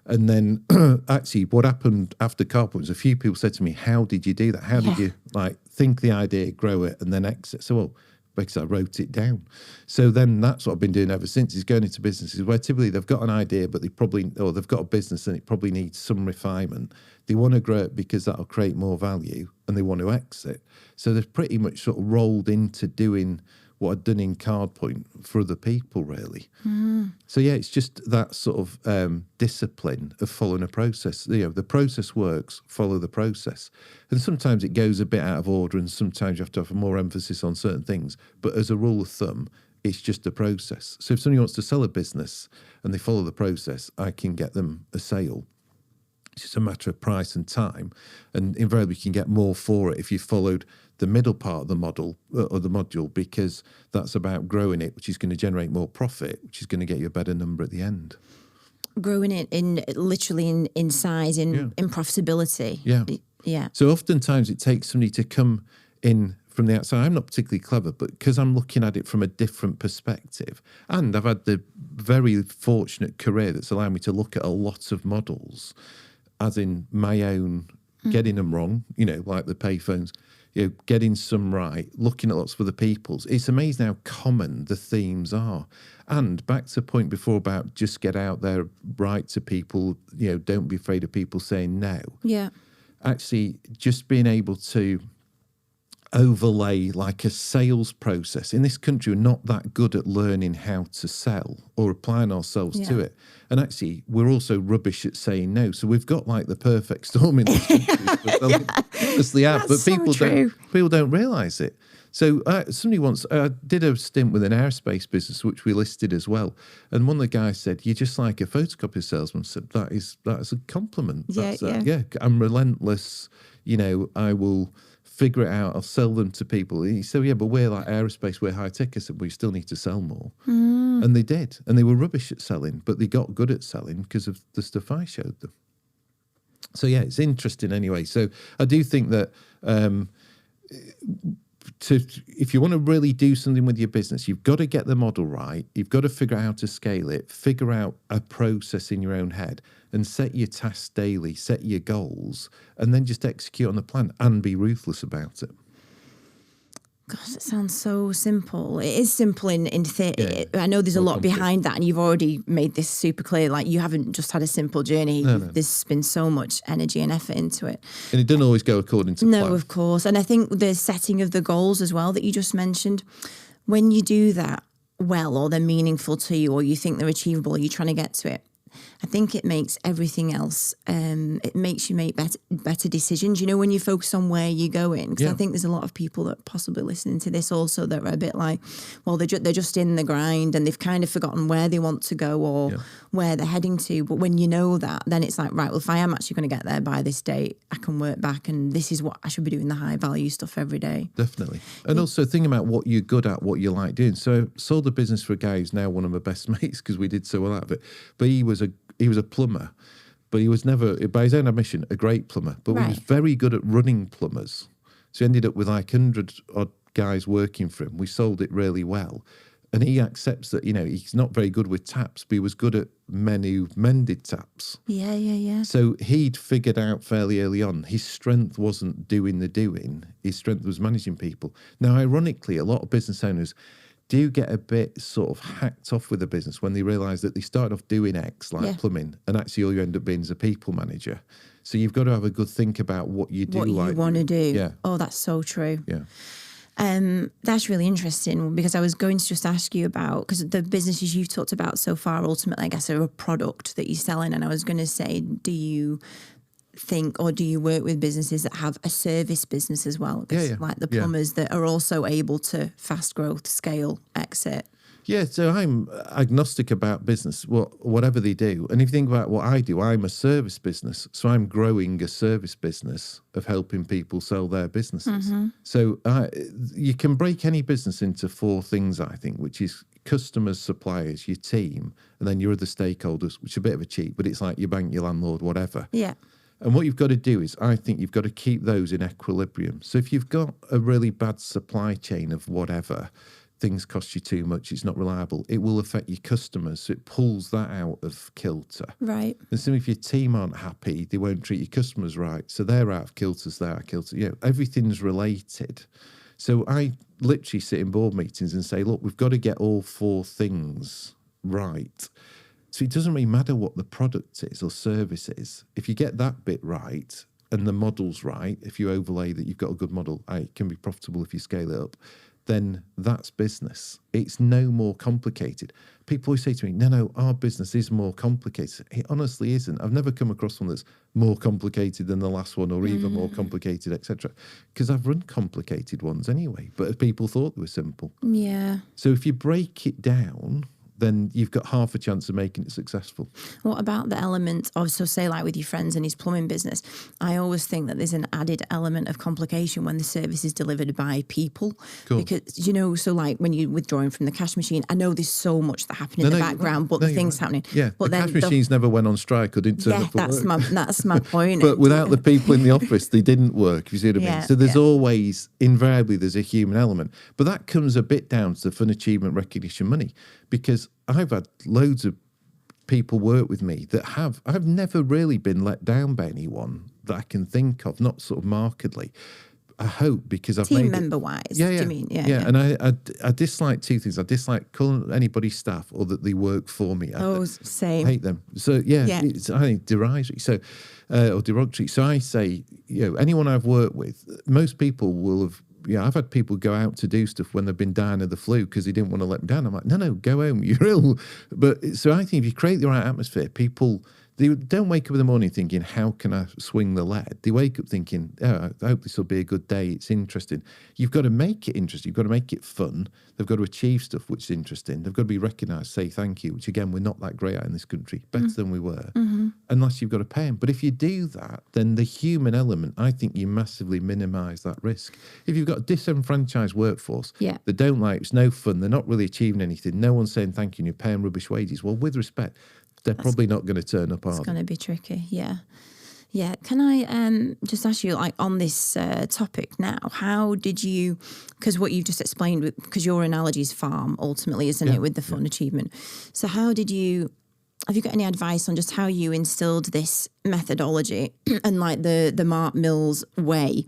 And then actually what happened after Cardpoint was a few people said to me, how did you do that? How did you like think the idea, grow it, and then exit? So, well, because I wrote it down. So then that's what I've been doing ever since, is going into businesses where typically they've got an idea, but they've got a business and it probably needs some refinement. They want to grow it because that'll create more value, and they want to exit. So they've pretty much sort of rolled into doing what I'd done in Cardpoint for other people, really. So yeah, it's just that sort of discipline of following a process. You know, the process works, follow the process. And sometimes it goes a bit out of order, and sometimes you have to have more emphasis on certain things. But as a rule of thumb, it's just a process. So if somebody wants to sell a business and they follow the process, I can get them a sale. It's just a matter of price and time. And invariably you can get more for it if you followed the middle part of the model or the module, because that's about growing it, which is going to generate more profit, which is going to get you a better number at the end. Growing it in size, in profitability. Yeah. So oftentimes it takes somebody to come in from the outside. I'm not particularly clever, but because I'm looking at it from a different perspective, and I've had the very fortunate career that's allowed me to look at a lot of models, as in my own, getting them wrong, you know, like the payphones, you know, getting some right, looking at lots of other people's. It's amazing how common the themes are. And back to the point before about just get out there, write to people, you know, don't be afraid of people saying no. Yeah. Actually, just being able to overlay like a sales process. In this country, we're not that good at learning how to sell or applying ourselves to it. And actually, we're also rubbish at saying no. So we've got like the perfect storm in this country. Honestly, but people don't realise it. So somebody once, I did a stint with an aerospace business, which we listed as well. And one of the guys said, "You're just like a photocopy salesman." I said, that is a compliment. I'm relentless. You know, I will figure it out. I'll sell them to people. He said, yeah, but we're like aerospace, we're high tech. I said, we still need to sell more. And they did. And they were rubbish at selling, but they got good at selling because of the stuff I showed them. So yeah, it's interesting anyway. So I do think that if you want to really do something with your business, you've got to get the model right. You've got to figure out how to scale it, figure out a process in your own head, and set your tasks daily, set your goals, and then just execute on the plan and be ruthless about it. Gosh, it sounds so simple. It is simple in theory. Yeah. I know there's a More lot behind that, and you've already made this super clear. Like, you haven't just had a simple journey. No. There's been so much energy and effort into it. And it doesn't always go according to plan. No, of course. And I think the setting of the goals as well that you just mentioned, when you do that well, or they're meaningful to you, or you think they're achievable, or you're trying to get to it, I think it makes everything else, it makes you make better decisions, you know, when you focus on where you're going. Because I think there's a lot of people that possibly listening to this also that are a bit like, well, they're just in the grind and they've kind of forgotten where they want to go or where they're heading to. But when you know that, then it's like, right, well, if I am actually going to get there by this date, I can work back and this is what I should be doing, the high value stuff every day. Definitely. And also thinking about what you're good at, what you like doing. So sold a business for a guy who's now one of my best mates because we did so well out of it. But he was a plumber, but he was never, by his own admission, a great plumber. But he was very good at running plumbers. So he ended up with like 100 odd guys working for him. We sold it really well. And he accepts that, you know, he's not very good with taps, but he was good at men who mended taps. Yeah. So he'd figured out fairly early on, his strength wasn't doing the doing. His strength was managing people. Now, ironically, a lot of business owners do get a bit sort of hacked off with the business when they realise that they started off doing X, like plumbing, and actually all you end up being is a people manager. So you've got to have a good think about what you do, what like you want to do. Yeah. Oh, that's so true. Yeah. That's really interesting because I was going to just ask you about, because the businesses you've talked about so far, ultimately, I guess, are a product that you're selling. And I was going to say, do you think, or do you work with businesses that have a service business as well? Like the plumbers that are also able to fast growth, scale, exit. Yeah, so I'm agnostic about business, whatever they do. And if you think about what I do, I'm a service business. So I'm growing a service business of helping people sell their businesses. Mm-hmm. So you can break any business into four things, I think, which is customers, suppliers, your team, and then your other stakeholders, which are a bit of a cheat, but it's like your bank, your landlord, whatever. Yeah. And what you've got to do is, I think you've got to keep those in equilibrium. So if you've got a really bad supply chain of whatever, things cost you too much, it's not reliable, it will affect your customers. So it pulls that out of kilter. Right. And so if your team aren't happy, they won't treat your customers right. So they're out of kilter, they're out of kilter. You know, everything's related. So I literally sit in board meetings and say, look, we've got to get all four things right. So it doesn't really matter what the product is or service is. If you get that bit right and the model's right, if you overlay that you've got a good model, it can be profitable if you scale it up, then that's business. It's no more complicated. People always say to me, no, our business is more complicated. It honestly isn't. I've never come across one that's more complicated than the last one or even more complicated, etc. Because I've run complicated ones anyway, but people thought they were simple. Yeah. So if you break it down, then you've got half a chance of making it successful. What about the element of, so say like with your friends and his plumbing business, I always think that there's an added element of complication when the service is delivered by people. Cool. Because, you know, so like when you're withdrawing from the cash machine, I know there's so much that happened in the background, but the things happening. Yeah, but the cash machines never went on strike or didn't turn up for work. That's my point. But without the people in the office, they didn't work, if you see what I mean. So there's always, invariably, there's a human element. But that comes a bit down to the fun achievement recognition money, because I've had loads of people work with me that I've never really been let down by anyone that I can think of, not sort of markedly. I hope, because I've team made member wise. Yeah. Do you mean? Yeah. And I dislike two things. I dislike calling anybody staff or that they work for me. Same. I hate them. So it's, I think, derisory. So or derogatory. So I say, you know, anyone I've worked with, most people will have. Yeah, I've had people go out to do stuff when they've been down of the flu because they didn't want to let them down. I'm like, no, go home. You're ill. But so I think if you create the right atmosphere, people, they don't wake up in the morning thinking, how can I swing the lead? They wake up thinking, I hope this will be a good day. It's interesting. You've got to make it interesting. You've got to make it fun. They've got to achieve stuff which is interesting. They've got to be recognised, say thank you, which again, we're not that great at in this country, better than we were, unless you've got to pay them. But if you do that, then the human element, I think you massively minimise that risk. If you've got a disenfranchised workforce that don't like, it's no fun, they're not really achieving anything, no one's saying thank you, and you're paying rubbish wages, well, with respect, they're probably not going to turn up, are they? It's going to be tricky, Yeah. Can I just ask you, like, on this topic now, how did you, because what you've just explained, because your analogy is farm, ultimately, isn't it, with the fun achievement. So how did you have you got any advice on just how you instilled this methodology and like the Mark Mills way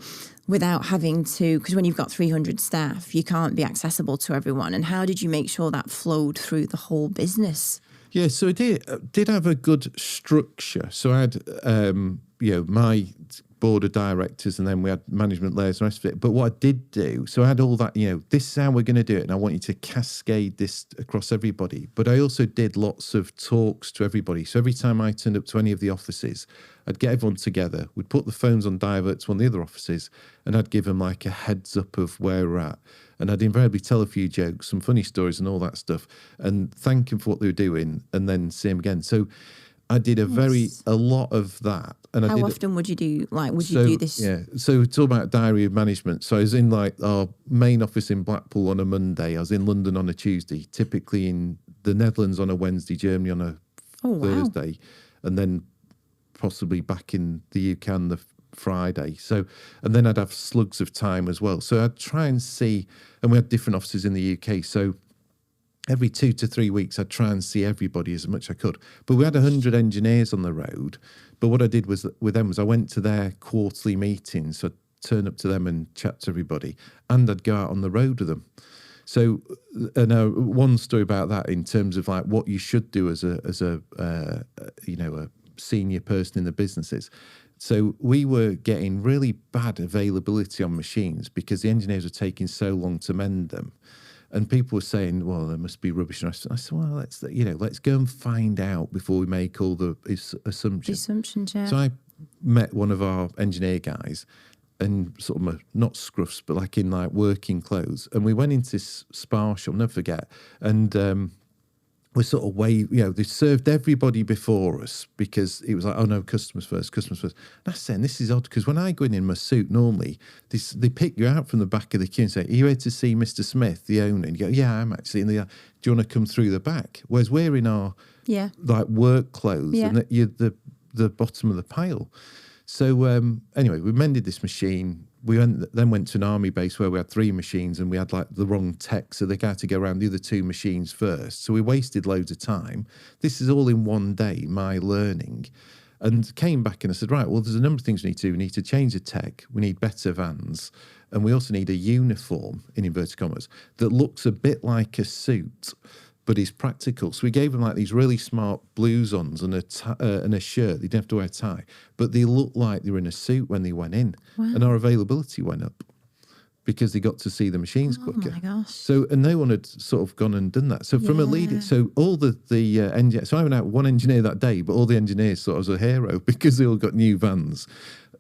without having to, because when you've got 300 staff, you can't be accessible to everyone. And how did you make sure that flowed through the whole business? Yeah, so it did have a good structure. So I had, my board of directors, and then we had management layers and the rest of it. But what I did do, so I had all that, this is how we're going to do it, and I want you to cascade this across everybody. But I also did lots of talks to everybody. So every time I turned up to any of the offices, I'd get everyone together. We'd put the phones on divert to one of the other offices, and I'd give them like a heads up of where we're at. And I'd invariably tell a few jokes, some funny stories and all that stuff, and thank them for what they were doing, and then see them again. So I did a lot of that. And how often would you do, you do this? Yeah, so it's all about diary of management. So I was in like our main office in Blackpool on a Monday. I was in London on a Tuesday, typically in the Netherlands on a Wednesday, Germany on a Thursday, and then possibly back in the UK on the Friday. So, and then I'd have slugs of time as well. So I'd try and see, and we had different offices in the UK. So every 2 to 3 weeks, I'd try and see everybody as much as I could. But we had 100 engineers on the road. But what I did was with them was I went to their quarterly meetings. So I'd turn up to them and chat to everybody, and I'd go out on the road with them. So, one story about that in terms of like what you should do as a senior person in the businesses. So we were getting really bad availability on machines because the engineers were taking so long to mend them. And people were saying, well, there must be rubbish. And I said, well, let's go and find out before we make all the assumptions. Yeah. So I met one of our engineer guys, and sort of not scruffs, but like in like working clothes. And we went into this spa shop, I'll never forget. And we sort of they served everybody before us because it was like, oh no, customers first. And I was saying, this is odd because when I go in my suit, normally they pick you out from the back of the queue and say, are you here to see Mr. Smith, the owner? And you go, yeah, I'm actually. And they go, do you want to come through the back? Whereas we're in our like work clothes and you're the bottom of the pile. So anyway, we mended this machine. We then went to an army base where we had 3 machines and we had like the wrong tech, so they had to go around the other 2 machines first. So we wasted loads of time. This is all in one day, my learning. And came back and I said, right, well, there's a number of things we need to do. We need to change the tech. We need better vans. And we also need a uniform, in inverted commas, that looks a bit like a suit, but is practical. So we gave them like these really smart blouses and a shirt. They didn't have to wear a tie, but they looked like they were in a suit when they went in. Wow. And our availability went up because they got to see the machines quicker. Oh my gosh! So and no one had sort of gone and done that. So from a leader, so all the engineers. So I went out one engineer that day, but all the engineers thought I was a hero because they all got new vans.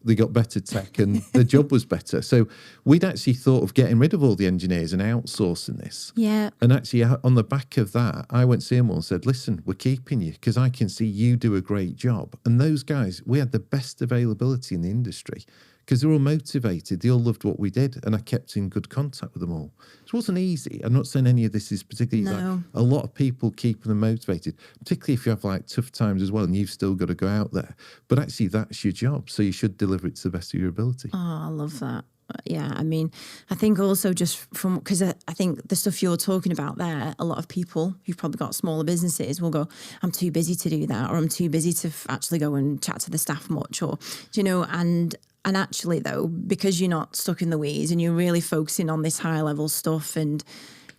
They got better tech and the job was better. So we'd actually thought of getting rid of all the engineers and outsourcing this. Yeah. And actually on the back of that, I went to see them all and said, listen, we're keeping you because I can see you do a great job. And those guys, we had the best availability in the industry because they're all motivated. They all loved what we did. And I kept in good contact with them all. It wasn't easy. I'm not saying any of this is particularly easy. No. Like, a lot of people keep them motivated, particularly if you have like tough times as well and you've still got to go out there. But actually that's your job. So you should deliver it to the best of your ability. Oh, I love that. Yeah, I mean, I think also just from, because I think the stuff you're talking about there, a lot of people who've probably got smaller businesses will go, I'm too busy to do that, or I'm too busy to actually go and chat to the staff much, or, and actually though, because you're not stuck in the weeds and you're really focusing on this high level stuff, and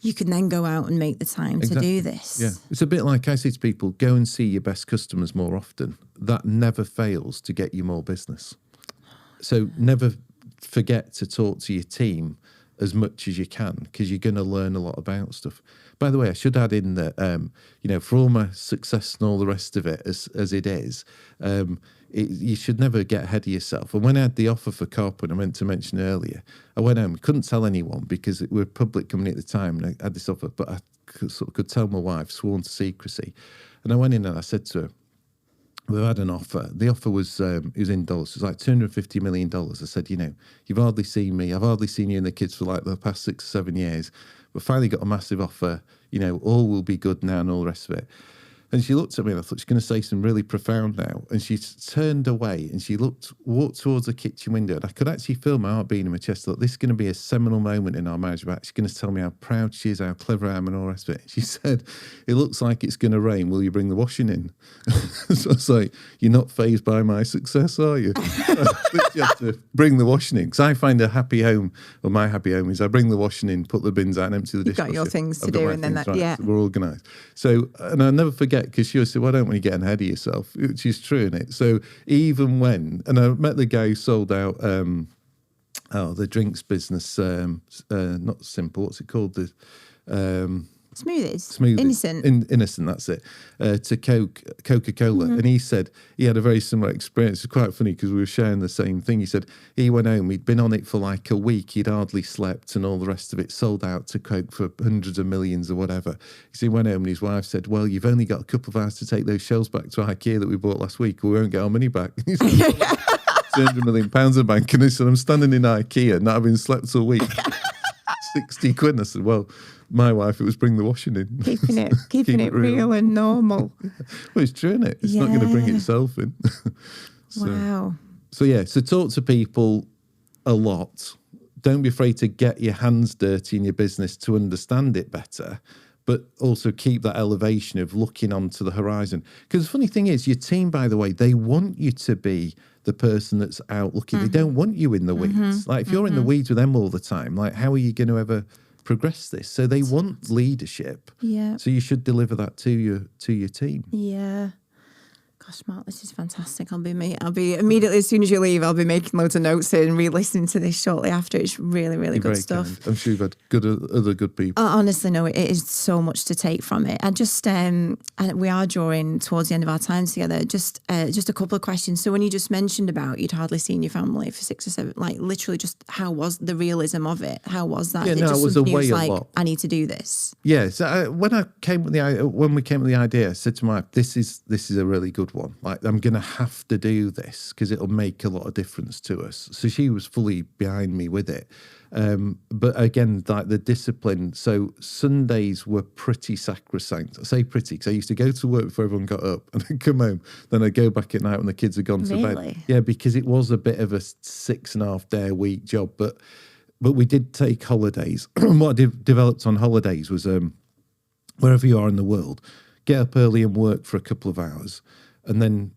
you can then go out and make the time to do this. Yeah, it's a bit like I say to people, go and see your best customers more often. That never fails to get you more business. So never forget to talk to your team as much as you can because you're going to learn a lot about stuff. By the way, I should add in that, for all my success and all the rest of it as it is, you should never get ahead of yourself. And when I had the offer for Cardpoint, I meant to mention earlier, I went home, couldn't tell anyone because we were a public company at the time and I had this offer, but I could tell my wife, sworn to secrecy. And I went in and I said to her, we had an offer. The offer was it was in dollars. It was like $250 million. I said, you've hardly seen me. I've hardly seen you and the kids for like the past 6 or 7 years. But finally got a massive offer. All will be good now and all the rest of it. And she looked at me and I thought she's going to say something really profound now. And she turned away and she walked towards the kitchen window. And I could actually feel my heart beating in my chest. I thought, this is going to be a seminal moment in our marriage. But she's going to tell me how proud she is, how clever I am and all the rest of it. She said, it looks like it's going to rain. Will you bring the washing in? So I was like, you're not fazed by my success, are you? You have to bring the washing in. Because I find a happy home, or my happy home is I bring the washing in, put the bins out and empty the dishwasher. You've got your things to do and then that, yeah. So we're organised. So, and I'll never forget, because she always said, well, I don't want you getting ahead of yourself, which is true, isn't it? So even when, and I met the guy who sold out the drinks business, not Simple, what's it called? The Smoothies. Innocent. Innocent, that's it. To Coca-Cola. And he said he had a very similar experience. It's quite funny because we were sharing the same thing. He said he went home, he'd been on it for like a week, he'd hardly slept and all the rest of it, sold out to Coke for hundreds of millions or whatever. He went home and his wife said, well, you've only got a couple of hours to take those shelves back to IKEA that we bought last week, or we won't get our money back. He said, £200 million a bank. And he said, I'm standing in IKEA not having slept all week. 60 quid. And I said, well, my wife, it was bring the washing in. Keeping it real and normal. Well, it's true, isn't it? It's not going to bring itself in. Wow. So talk to people a lot. Don't be afraid to get your hands dirty in your business to understand it better, but also keep that elevation of looking onto the horizon. Because the funny thing is, your team, by the way, they want you to be the person that's out looking. They don't want you in the weeds. Like if you're in the weeds with them all the time, like how are you going to ever progress this? So they want leadership. Yeah. So you should deliver that to your team. Yeah. Gosh, Mark, this is fantastic. I'll be immediately, as soon as you leave, I'll be making loads of notes and re-listening to this shortly after. It's really, really good stuff. Kind. I'm sure you've had other good people. Honestly, no, it is so much to take from it. And just, and we are drawing towards the end of our time together. Just a couple of questions. So when you just mentioned about you'd hardly seen your family for 6 or 7, like literally just how was the realism of it? How was that? Yeah, it was away a lot. I need to do this. Yeah. So when we came with the idea, I said to my wife, this is a really good one. Like, I'm going to have to do this because it'll make a lot of difference to us. So she was fully behind me with it. But again, like the discipline. So Sundays were pretty sacrosanct. I say pretty because I used to go to work before everyone got up and I'd come home. Then I'd go back at night when the kids had gone to bed. Yeah, because it was a bit of a 6.5 day a week job. But we did take holidays. What I developed on holidays was wherever you are in the world, get up early and work for a couple of hours. And then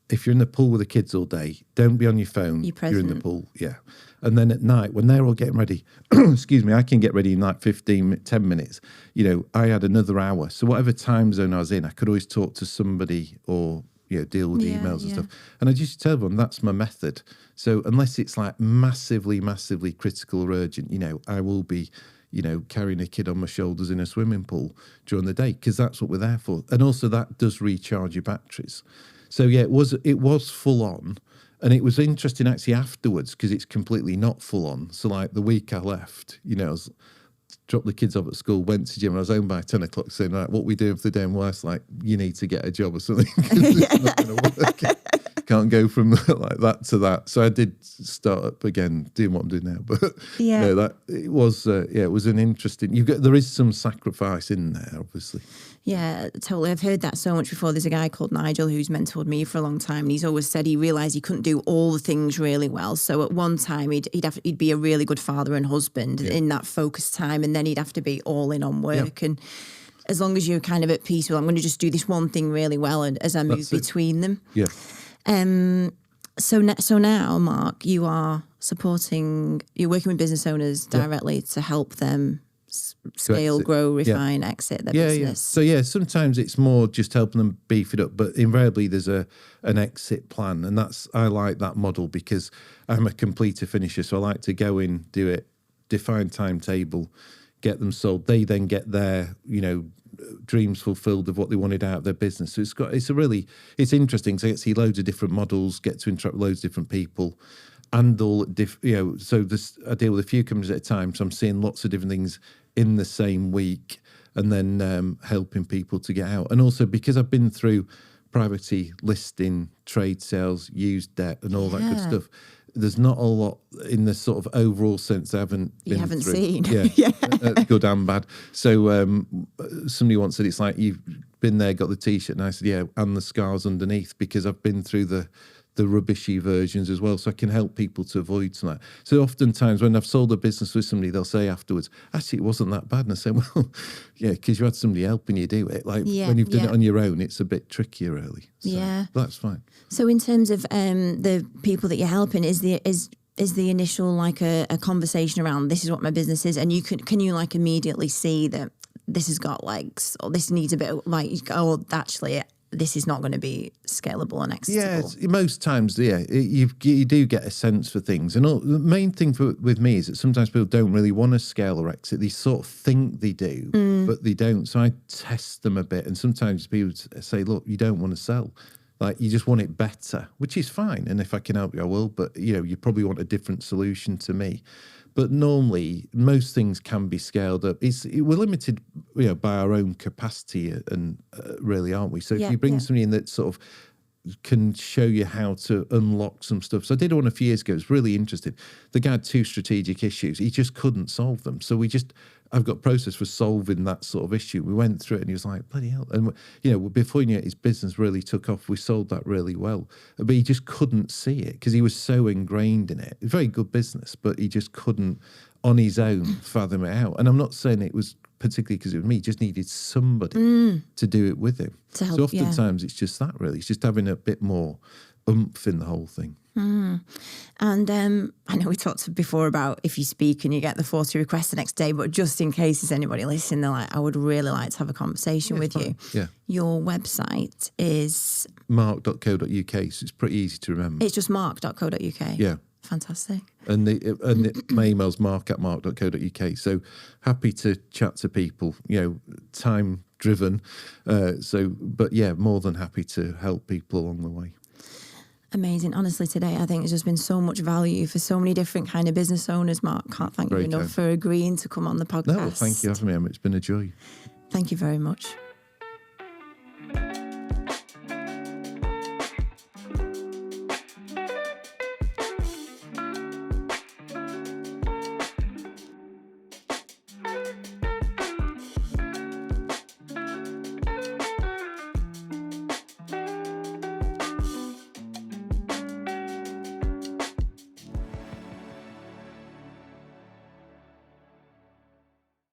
if you're in the pool with the kids all day, don't be on your phone. You're in the pool, yeah. And then at night, when they're all getting ready, excuse me, I can get ready in like 10 minutes. You know, I had another hour. So whatever time zone I was in, I could always talk to somebody or, you know, deal with emails and stuff. And I just tell them that's my method. So unless it's like massively, massively critical or urgent, you know, I will be, you know, carrying a kid on my shoulders in a swimming pool during the day because that's what we're there for. And also that does recharge your batteries. So yeah, it was full on. And it was interesting actually afterwards because it's completely not full on. So like the week I left, you know, I dropped the kids off at school, went to gym, and I was home by 10 o'clock saying, right, what we do for the day? And wife's like, you need to get a job or something because it's not going to work. Can't go from like that to that. So I did start up again, doing what I'm doing now. But yeah, no, it was an interesting. There is some sacrifice in there, obviously. Yeah, totally. I've heard that so much before. There's a guy called Nigel who's mentored me for a long time, and he's always said he realised he couldn't do all the things really well. So at one time he'd be a really good father and husband in that focused time, and then he'd have to be all in on work. And as long as you're kind of at peace with, I'm going to just do this one thing really well, and as I move between them. Yeah. So now, Mark, you are you're working with business owners directly to help them scale, grow, refine, exit their business. Yeah. So sometimes it's more just helping them beef it up, but invariably there's an exit plan, and I like that model because I'm a completer finisher, so I like to go in, do it, define timetable, get them sold. They then get their, you know, dreams fulfilled of what they wanted out of their business. So it's interesting. So I get to see loads of different models, get to interact with loads of different people, and all so I deal with a few companies at a time. So I'm seeing lots of different things in the same week, and then helping people to get out. And also because I've been through private listing, trade sales, used debt, and all that good stuff. there's not a lot in the sort of overall sense I haven't been through. seen. Yeah, good and bad. So somebody once said it's like you've been there, got the T-shirt, and I said, yeah, and the scars underneath, because I've been through the rubbishy versions as well, so I can help people to avoid some of that. So oftentimes when I've sold a business with somebody, they'll say afterwards, actually, it wasn't that bad. And I say, well, yeah, because you had somebody helping you do it. Like when you've done it on your own, it's a bit trickier, really. So that's fine. So in terms of the people that you're helping, is the initial like a conversation around this is what my business is, and can you like immediately see that this has got legs, or this needs a bit of, like, oh, actually this is not going to be scalable and exitable? Yeah, most times, you do get a sense for things. And the main thing with me is that sometimes people don't really want to scale or exit. They sort of think they do, but they don't. So I test them a bit. And sometimes people say, look, you don't want to sell. Like, you just want it better, which is fine. And if I can help you, I will. But, you probably want a different solution to me. But normally, most things can be scaled up. We're limited, by our own capacity, and really, aren't we? So if you bring somebody in that sort of can show you how to unlock some stuff. So I did one a few years ago. It was really interesting. The guy had 2 strategic issues. He just couldn't solve them. So I've got a process for solving that sort of issue. We went through it and he was like, bloody hell. And, before you knew it, his business really took off. We sold that really well. But he just couldn't see it because he was so ingrained in it. Very good business, but he just couldn't, on his own, fathom it out. And I'm not saying it was particularly because it was me. He just needed somebody to do it with him. To help, so oftentimes it's just that, really. It's just having a bit more oomph in the whole thing. And I know we talked before about if you speak and you get the 40 requests the next day, but just in case there's anybody listening, they're like, I would really like to have a conversation with you. Yeah. Your website is mark.co.uk, so it's pretty easy to remember. It's just mark.co.uk. Yeah. Fantastic. And my email's mark@mark.co.uk. So happy to chat to people, time driven. But more than happy to help people along the way. Amazing. Honestly, today I think there's just been so much value for so many different kind of business owners, Mark. Can't thank you enough for agreeing to come on the podcast. No, well, thank you for having me, Emma. It's been a joy. Thank you very much.